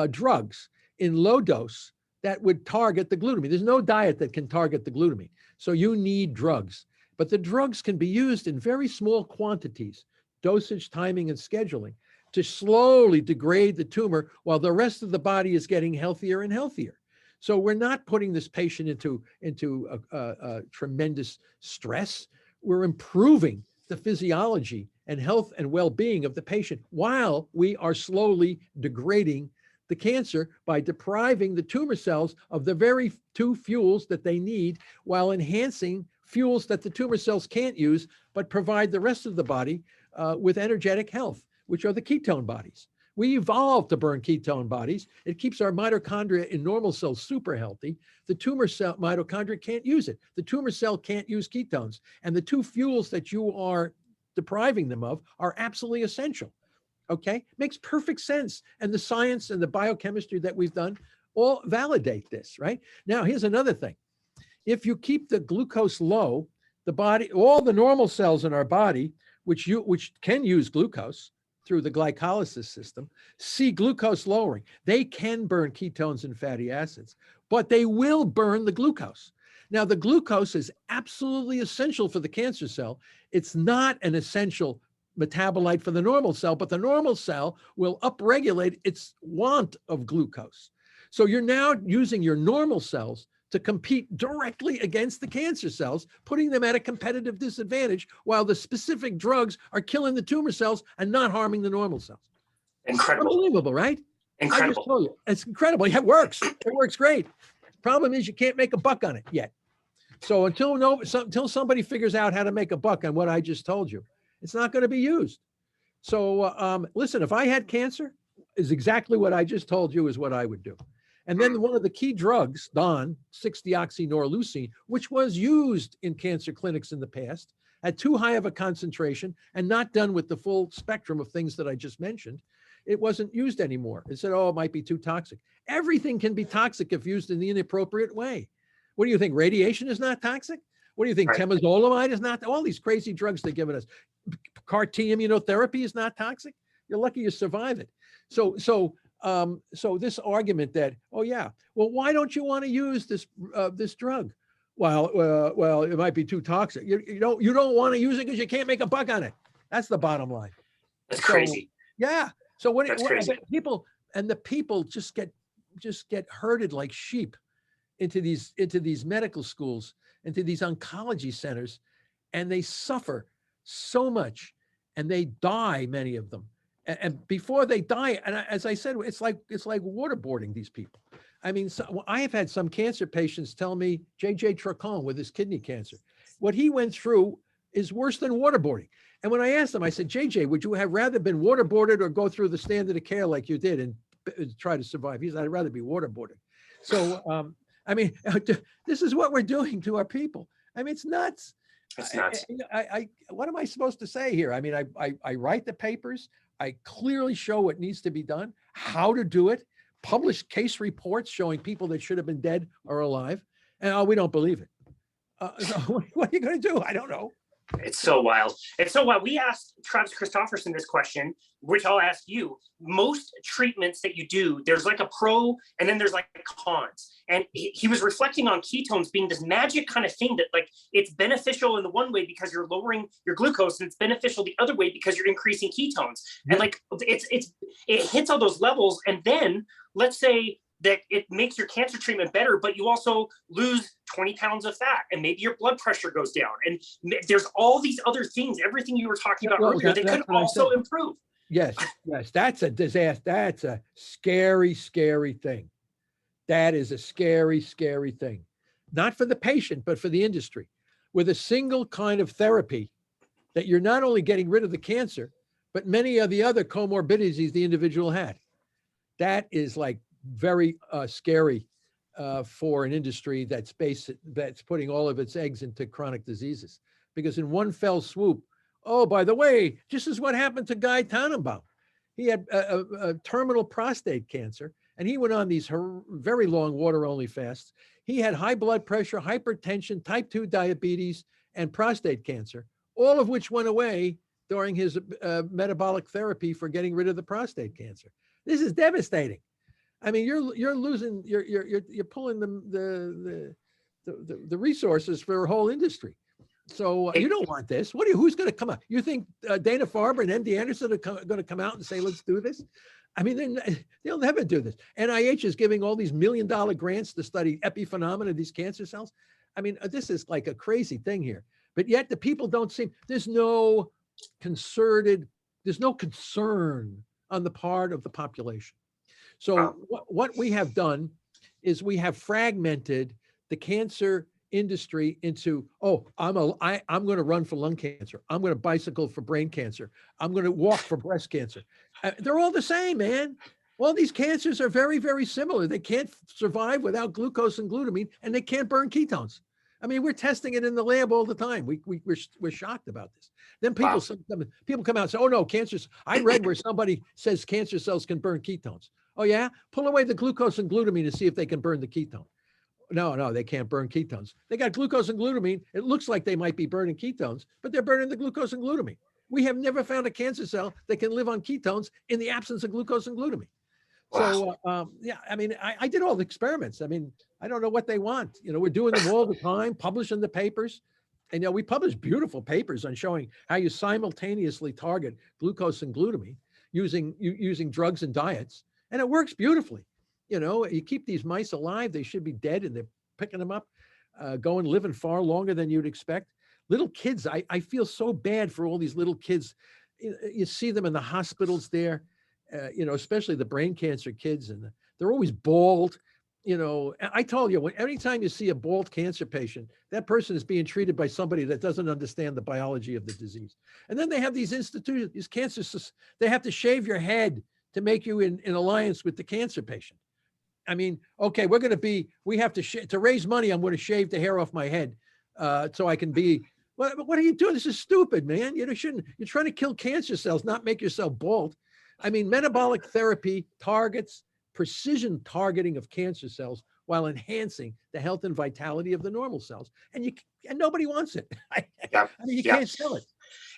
Speaker 2: drugs in low dose that would target the glutamine. There's no diet that can target the glutamine. So you need drugs. But the drugs can be used in very small quantities, dosage, timing, and scheduling, to slowly degrade the tumor while the rest of the body is getting healthier and healthier. So we're not putting this patient into a tremendous stress. We're improving the physiology and health and well-being of the patient while we are slowly degrading the cancer by depriving the tumor cells of the very two fuels that they need, while enhancing fuels that the tumor cells can't use, but provide the rest of the body with energetic health, which are the ketone bodies. We evolved to burn ketone bodies. It keeps our mitochondria in normal cells super healthy. The tumor cell mitochondria can't use it. The tumor cell can't use ketones. And the two fuels that you are depriving them of are absolutely essential. Okay? Makes perfect sense. And the science and the biochemistry that we've done all validate this, right? Now, here's another thing. If you keep the glucose low, the body, all the normal cells in our body, which can use glucose through the glycolysis system, see glucose lowering. They can burn ketones and fatty acids, but they will burn the glucose. Now, the glucose is absolutely essential for the cancer cell. It's not an essential metabolite for the normal cell, but the normal cell will upregulate its want of glucose. So you're now using your normal cells to compete directly against the cancer cells, putting them at a competitive disadvantage while the specific drugs are killing the tumor cells and not harming the normal cells.
Speaker 1: Incredible.
Speaker 2: Unbelievable, right?
Speaker 1: Incredible.
Speaker 2: I just told you, it's incredible. It works. It works great. Problem is you can't make a buck on it yet. So until somebody figures out how to make a buck on what I just told you, it's not going to be used. So listen, if I had cancer, is exactly what I just told you is what I would do. And then one of the key drugs, Don, 6-deoxynoreleucine, which was used in cancer clinics in the past, at too high of a concentration and not done with the full spectrum of things that I just mentioned, it wasn't used anymore. It said, oh, it might be too toxic. Everything can be toxic if used in the inappropriate way. What do you think? Radiation is not toxic? What do you think?
Speaker 1: Right.
Speaker 2: Temozolomide is not? All these crazy drugs they're giving us. CAR-T immunotherapy is not toxic? You're lucky you survive it. So this argument that, oh yeah, well, why don't you want to use this drug? Well, it might be too toxic. You don't want to use it because you can't make a buck on it. That's the bottom line.
Speaker 1: That's crazy.
Speaker 2: Yeah. So
Speaker 1: Crazy.
Speaker 2: people just get herded like sheep into these medical schools, into these oncology centers, and they suffer so much, and they die, many of them. And before they die, and as I said, it's like waterboarding these people. I mean, I have had some cancer patients tell me, J.J. Tracon with his kidney cancer, what he went through is worse than waterboarding. And when I asked him, I said, JJ, would you have rather been waterboarded or go through the standard of care like you did and try to survive? He said, I'd rather be waterboarded. So, I mean, this is what we're doing to our people. I mean, it's nuts.
Speaker 1: It's nuts.
Speaker 2: What am I supposed to say here? I mean, I write the papers. I clearly show what needs to be done, how to do it, publish case reports showing people that should have been dead are alive. And we don't believe it. So what are you going to do? I don't know.
Speaker 1: It's so wild. It's so wild. We asked Travis Christofferson this question, which I'll ask you. Most treatments that you do, there's like a pro and then there's like cons. And he was reflecting on ketones being this magic kind of thing that like it's beneficial in the one way because you're lowering your glucose, and it's beneficial the other way because you're increasing ketones. And like it hits all those levels. And then let's say that it makes your cancer treatment better, but you also lose 20 pounds of fat and maybe your blood pressure goes down. And there's all these other things, everything you were talking about earlier, that could also improve.
Speaker 2: Yes, that's a disaster. That's a scary, scary thing. That is a scary, scary thing. Not for the patient, but for the industry. With a single kind of therapy that you're not only getting rid of the cancer, but many of the other comorbidities the individual had. That is like very scary for an industry that's putting all of its eggs into chronic diseases. Because in one fell swoop, oh, by the way, this is what happened to Guy Tannenbaum. He had a terminal prostate cancer, and he went on these very long water-only fasts. He had high blood pressure, hypertension, type 2 diabetes, and prostate cancer, all of which went away during his metabolic therapy for getting rid of the prostate cancer. This is devastating. I mean, you're losing, you're pulling the resources for a whole industry. So you don't want this. Who's going to come out? You think Dana Farber and MD Anderson are going to come out and say, let's do this? I mean, they'll never do this. NIH is giving all these $1 million grants to study epiphenomena of these cancer cells. I mean, this is like a crazy thing here. But yet the people don't seem, there's no concern on the part of the population. So what we have done is we have fragmented the cancer industry into, I'm going to run for lung cancer. I'm going to bicycle for brain cancer. I'm going to walk for breast cancer. They're all the same, man. All these cancers are very, very similar. They can't survive without glucose and glutamine, and they can't burn ketones. I mean, we're testing it in the lab all the time. We're shocked about this. Then people come out and say, oh no, cancers. I read where somebody says cancer cells can burn ketones. Oh yeah? Pull away the glucose and glutamine to see if they can burn the ketone. No, they can't burn ketones. They got glucose and glutamine. It looks like they might be burning ketones, but they're burning the glucose and glutamine. We have never found a cancer cell that can live on ketones in the absence of glucose and glutamine. Wow. So, yeah, I mean, I did all the experiments. I mean, I don't know what they want. We're doing them all the time, publishing the papers. And, we publish beautiful papers on showing how you simultaneously target glucose and glutamine using drugs and diets. And it works beautifully. You keep these mice alive, they should be dead, and they're picking them up, living far longer than you'd expect. Little kids, I feel so bad for all these little kids. You see them in the hospitals there, especially the brain cancer kids, and they're always bald. I told you, anytime you see a bald cancer patient, that person is being treated by somebody that doesn't understand the biology of the disease. And then they have these institutions, these cancers, they have to shave your head to make you in alliance with the cancer patient. I mean, okay, we have to raise money. I'm going to shave the hair off my head so I can be, what are you doing? This is stupid, man. You're trying to kill cancer cells, not make yourself bald. I mean, metabolic therapy targets precision targeting of cancer cells while enhancing the health and vitality of the normal cells. And nobody wants it.
Speaker 1: Yeah.
Speaker 2: I mean, you can't sell it.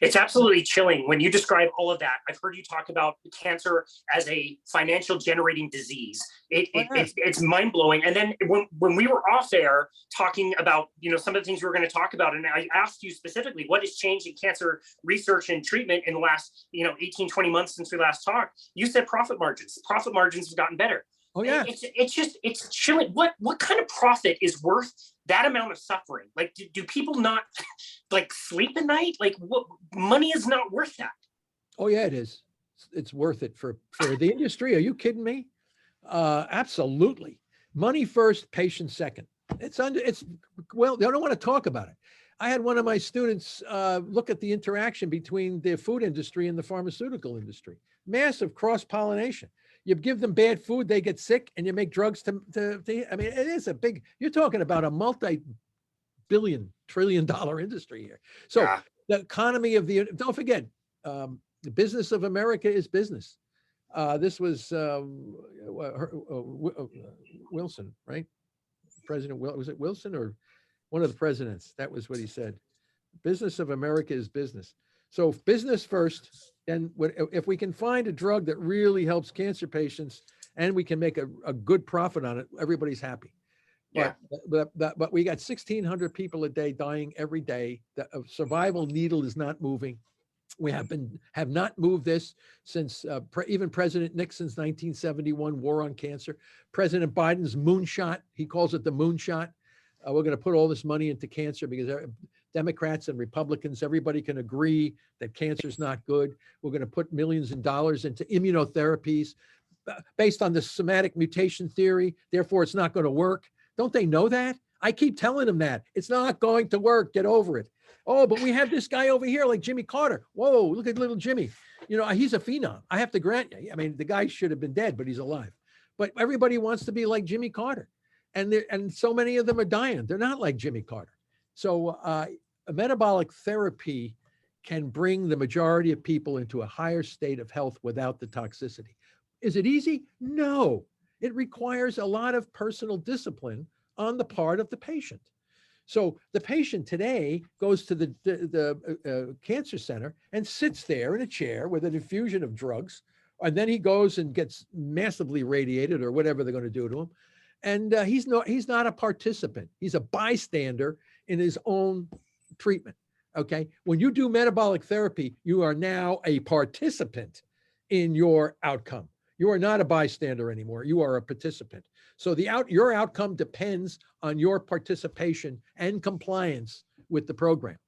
Speaker 1: It's absolutely chilling when you describe all of that. I've heard you talk about cancer as a financial generating disease. It's mind blowing. And then when we were off air talking about, some of the things we were going to talk about, and I asked you specifically, what has changed in cancer research and treatment in the last, 18, 20 months since we last talked? You said profit margins. Profit margins have gotten better.
Speaker 2: Oh yeah.
Speaker 1: It's chilling. What kind of profit is worth that amount of suffering? Like, do people not sleep at night? Like, what money is not worth that?
Speaker 2: Oh yeah, it is. It's worth it for the industry. Are you kidding me? Absolutely. Money first, patient second. They don't want to talk about it. I had one of my students look at the interaction between the food industry and the pharmaceutical industry. Massive cross-pollination. You give them bad food, they get sick, and you make drugs to I mean, it is you're talking about a multi-billion, trillion-dollar industry here. So yeah. The economy don't forget, the business of America is business. This was Wilson, right? Was it Wilson or one of the presidents? That was what he said. Business of America is business. So business first. And if we can find a drug that really helps cancer patients and we can make a good profit on it, everybody's happy. But we got 1,600 people a day dying every day. The survival needle is not moving. We have not moved this since even President Nixon's 1971 war on cancer. President Biden's moonshot, he calls it the moonshot. We're going to put all this money into cancer because Democrats and Republicans, everybody can agree that cancer is not good. We're going to put millions of dollars into immunotherapies based on the somatic mutation theory. Therefore, it's not going to work. Don't they know that? I keep telling them that. It's not going to work. Get over it. Oh, but we have this guy over here like Jimmy Carter. Whoa, look at little Jimmy. He's a phenom. I have to grant you. I mean, the guy should have been dead, but he's alive. But everybody wants to be like Jimmy Carter. And so many of them are dying. They're not like Jimmy Carter. So a metabolic therapy can bring the majority of people into a higher state of health without the toxicity. Is it easy? No. It requires a lot of personal discipline on the part of the patient. So the patient today goes to the cancer center and sits there in a chair with an infusion of drugs, and then he goes and gets massively radiated or whatever they're going to do to him. And he's not a participant. He's a bystander in his own treatment. Okay. When you do metabolic therapy, you are now a participant in your outcome. You are not a bystander anymore. You are a participant. So your outcome depends on your participation and compliance with the program.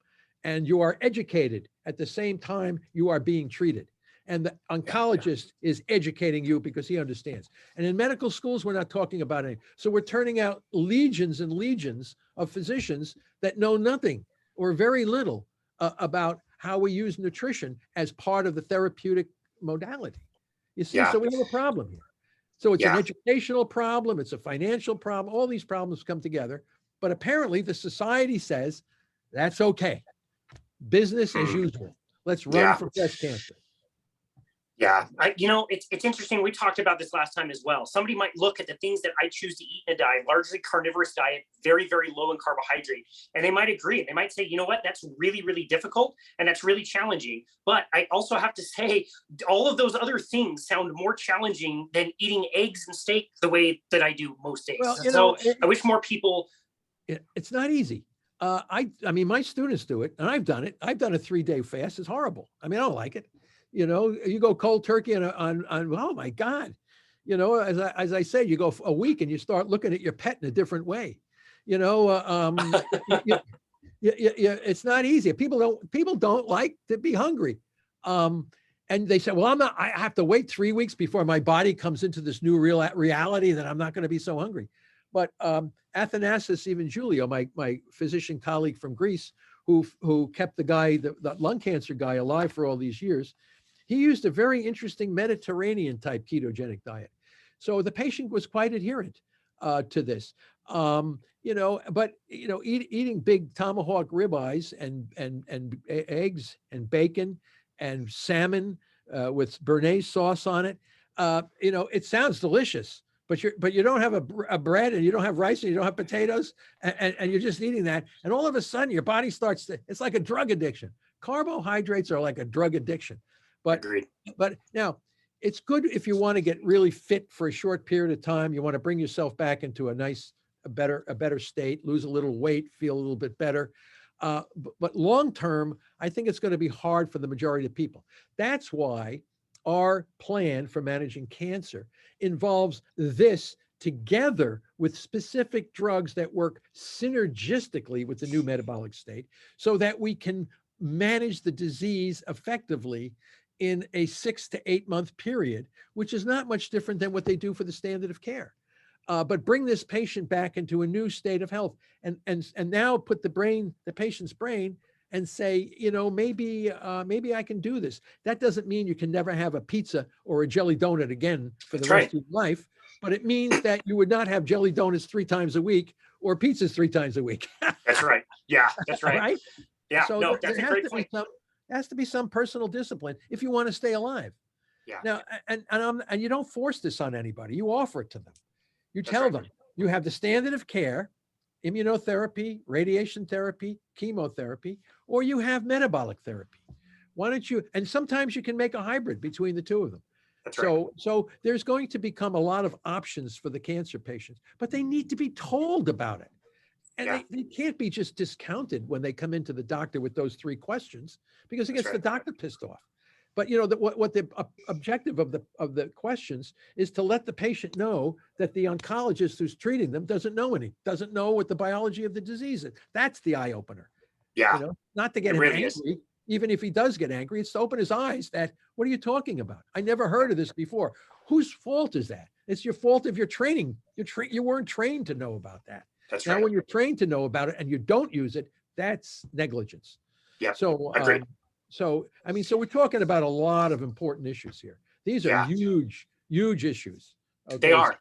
Speaker 2: And you are educated at the same time you are being treated. And the oncologist is educating you because he understands. And in medical schools, we're not talking about it. So we're turning out legions and legions of physicians that know nothing or very little about how we use nutrition as part of the therapeutic modality. You see, so we have a problem here. So it's an educational problem. It's a financial problem. All these problems come together. But apparently the society says, that's okay. Business as usual. Let's run for breast cancer.
Speaker 1: Yeah, it's interesting. We talked about this last time as well. Somebody might look at the things that I choose to eat in a diet, largely carnivorous diet, very, very low in carbohydrate, and they might agree. They might say, you know what, that's really, really difficult and that's really challenging. But I also have to say, all of those other things sound more challenging than eating eggs and steak the way that I do most days. Well, I wish more people.
Speaker 2: It's not easy. I mean, my students do it, and I've done it. I've done a 3-day fast. It's horrible. I mean, I don't like it. You go cold turkey on oh my God, As I said, you go a week and you start looking at your pet in a different way. It's not easy. People don't like to be hungry. And they say, well, I have to wait 3 weeks before my body comes into this new reality that I'm not going to be so hungry. But Athanasius Evangelio, my physician colleague from Greece, who kept the lung cancer guy alive for all these years, he used a very interesting Mediterranean type ketogenic diet. So the patient was quite adherent to this. Eating big tomahawk ribeyes and eggs and bacon and salmon with béarnaise sauce on it. It sounds delicious, but you don't have a bread, and you don't have rice, and you don't have potatoes, and you're just eating that. And all of a sudden your body it's like a drug addiction. Carbohydrates are like a drug addiction.
Speaker 1: Agreed.
Speaker 2: But now it's good if you want to get really fit for a short period of time. You want to bring yourself back into a better state, lose a little weight, feel a little bit better. But long term, I think it's going to be hard for the majority of people. That's why our plan for managing cancer involves this together with specific drugs that work synergistically with the new metabolic state, so that we can manage the disease effectively in a 6 to 8 month period, which is not much different than what they do for the standard of care. But bring this patient back into a new state of health, and now put the patient's brain, and say, maybe I can do this. That doesn't mean you can never have a pizza or a jelly donut again for the rest of your life, but it means that you would not have jelly donuts 3 times a week or pizzas 3 times a week.
Speaker 1: That's right. Yeah, that's right.
Speaker 2: Right?
Speaker 1: Yeah,
Speaker 2: so
Speaker 1: no, that's a great point.
Speaker 2: There has to be some personal discipline if you want to stay alive.
Speaker 1: Yeah.
Speaker 2: Now, and you don't force this on anybody. You offer it to them. You tell them you have the standard of care, immunotherapy, radiation therapy, chemotherapy, or you have metabolic therapy. Why don't you? And sometimes you can make a hybrid between the two of them.
Speaker 1: That's right.
Speaker 2: So there's going to become a lot of options for the cancer patients, but they need to be told about it. And they can't be just discounted when they come into the doctor with those 3 questions, because it gets the doctor pissed off. But what the objective of the questions is to let the patient know that the oncologist who's treating them doesn't know what the biology of the disease is. That's the eye opener.
Speaker 1: Yeah.
Speaker 2: Not to get him angry. Even if he does get angry, it's to open his eyes that, what are you talking about? I never heard of this before. Whose fault is that? It's your fault if you're training. You weren't trained to know about that.
Speaker 1: That's
Speaker 2: now, when you're trained to know about it and you don't use it, that's negligence.
Speaker 1: Yeah.
Speaker 2: So,
Speaker 1: agreed.
Speaker 2: So we're talking about a lot of important issues here. These are huge, huge issues. Okay?
Speaker 1: They are.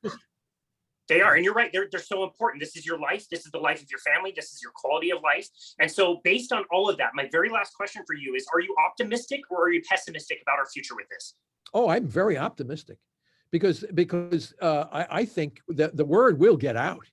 Speaker 1: They are. And you're right. They're so important. This is your life. This is the life of your family. This is your quality of life. And so based on all of that, my very last question for you is, are you optimistic or are you pessimistic about our future with this?
Speaker 2: Oh, I'm very optimistic because I think that the word will get out.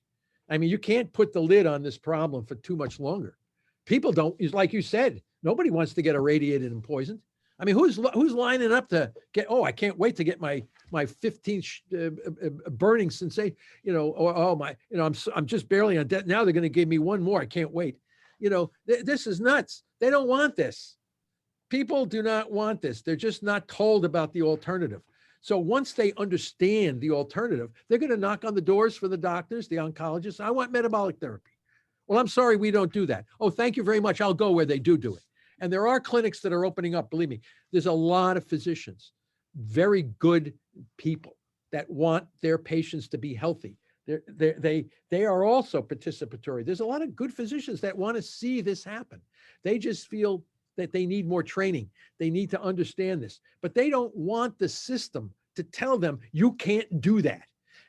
Speaker 2: I mean, you can't put the lid on this problem for too much longer. People don't, like you said, nobody wants to get irradiated and poisoned. I mean, who's lining up to get? Oh, I can't wait to get my 15th burning sensation. I'm just barely on death. Now they're going to give me one more. I can't wait. This is nuts. They don't want this. People do not want this. They're just not told about the alternative. So once they understand the alternative, they're going to knock on the doors for the doctors, the oncologists. I want metabolic therapy. Well, I'm sorry, we don't do that. Oh, thank you very much. I'll go where they do it. And there are clinics that are opening up. Believe me, there's a lot of physicians, very good people that want their patients to be healthy. They are also participatory. There's a lot of good physicians that want to see this happen. They just feel that they need more training. They need to understand this, but they don't want the system to tell them you can't do that.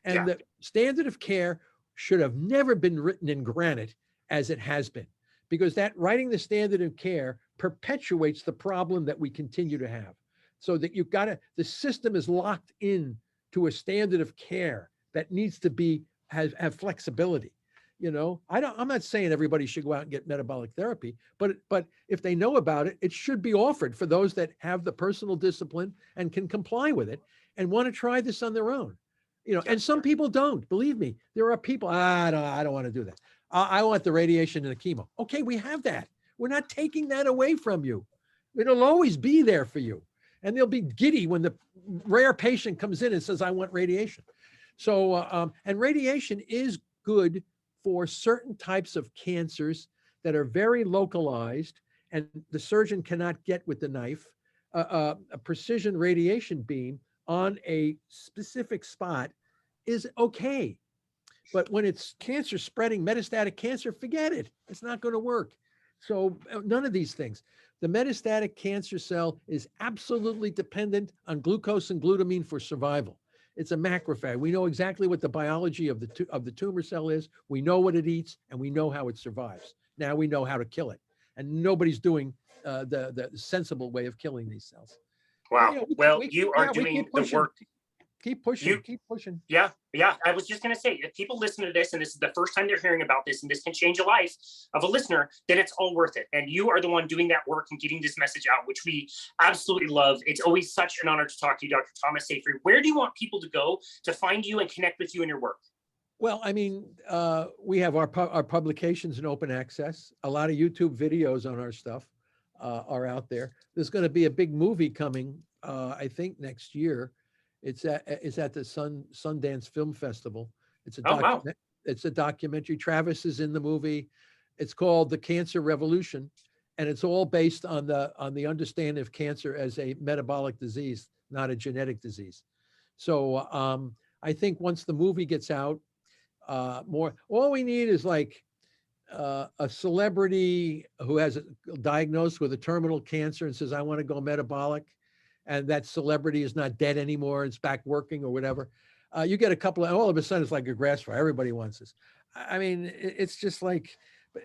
Speaker 2: And the standard of care should have never been written in granite as it has been, because that writing the standard of care perpetuates the problem that we continue to have. So that the system is locked in to a standard of care that needs to have flexibility. I'm not saying everybody should go out and get metabolic therapy, but if they know about it, it should be offered for those that have the personal discipline and can comply with it and want to try this on their own. And some people don't. Believe me, there are people, I don't want to do that. I want the radiation and the chemo. Okay, we have that. We're not taking that away from you. It'll always be there for you. and they'll be giddy when the rare patient comes in and says, I want radiation. So, and radiation is good for certain types of cancers that are very localized and the surgeon cannot get with the knife. A precision radiation beam on a specific spot is okay. But when it's cancer spreading, metastatic cancer, forget it. It's not going to work. So none of these things. The metastatic cancer cell is absolutely dependent on glucose and glutamine for survival. It's a macrophage. We know exactly what the biology of the tumor cell is. We know what it eats, and we know how it survives. Now we know how to kill it, and nobody's doing the sensible way of killing these cells.
Speaker 1: Wow. You are doing the work.
Speaker 2: Keep pushing. Keep pushing.
Speaker 1: Yeah. I was just going to say, if people listen to this and this is the first time they're hearing about this and this can change the life of a listener, then it's all worth it. And you are the one doing that work and getting this message out, which we absolutely love. It's always such an honor to talk to you, Dr. Thomas Seyfried. Where do you want people to go to find you and connect with you and your work?
Speaker 2: Well, I mean, we have our publications in open access. A lot of YouTube videos on our stuff are out there. There's going to be a big movie coming, I think, next year. It's at the Sundance Film Festival. It's a documentary. Travis is in the movie. It's called The Cancer Revolution, and it's all based on the understanding of cancer as a metabolic disease, not a genetic disease. So I think once the movie gets out, all we need is like a celebrity who has diagnosed with a terminal cancer and says, I want to go metabolic. And that celebrity is not dead anymore, it's back working or whatever. You get a couple of, all of a sudden it's like a grass fire. Everybody wants this. I mean, it's just like,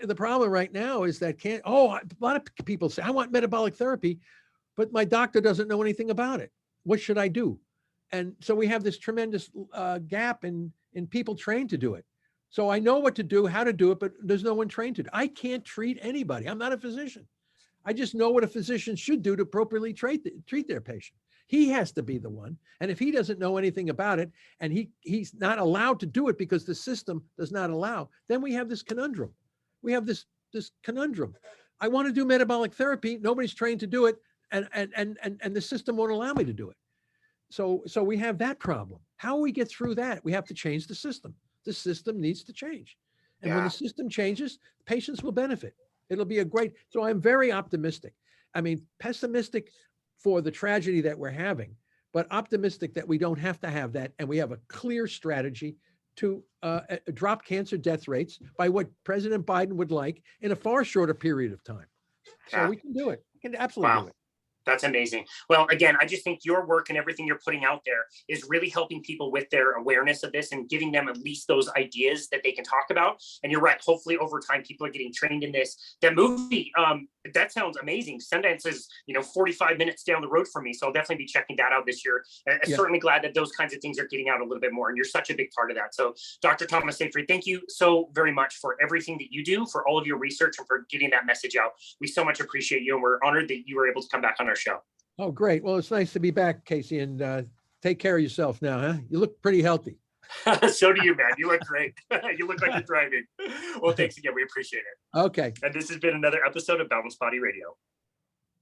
Speaker 2: the problem right now is that a lot of people say, I want metabolic therapy, but my doctor doesn't know anything about it. What should I do? And so we have this tremendous gap in people trained to do it. So I know what to do, how to do it, but there's no one trained to do it. I can't treat anybody. I'm not a physician. I just know what a physician should do to appropriately treat their patient. He has to be the one. And if he doesn't know anything about it and he's not allowed to do it because the system does not allow, then we have this conundrum. We have this conundrum. I want to do metabolic therapy. Nobody's trained to do it. And the system won't allow me to do it. So we have that problem. How we get through that? We have to change the system. The system needs to change. And when the system changes, patients will benefit. It'll be so I'm very optimistic. I mean, pessimistic for the tragedy that we're having, but optimistic that we don't have to have that. And we have a clear strategy to drop cancer death rates by what President Biden would like in a far shorter period of time. So we can do it. We can absolutely do it.
Speaker 1: That's amazing. Well, again, I just think your work and everything you're putting out there is really helping people with their awareness of this and giving them at least those ideas that they can talk about. And you're right. Hopefully over time, people are getting trained in this. That movie, that sounds amazing. Sundance is, 45 minutes down the road from me. So I'll definitely be checking that out this year. I'm certainly glad that those kinds of things are getting out a little bit more. And you're such a big part of that. So Dr. Thomas Seyfried, thank you so very much for everything that you do, for all of your research and for getting that message out. We so much appreciate you. And we're honored that you were able to come back on our show.
Speaker 2: Oh, great. Well, it's nice to be back, Casey, and take care of yourself now, huh? You look pretty healthy.
Speaker 1: So do you, man. You look great. You look like you're thriving. Well, thanks again. We appreciate it.
Speaker 2: Okay.
Speaker 1: And this has been another episode of Boundless Body Radio.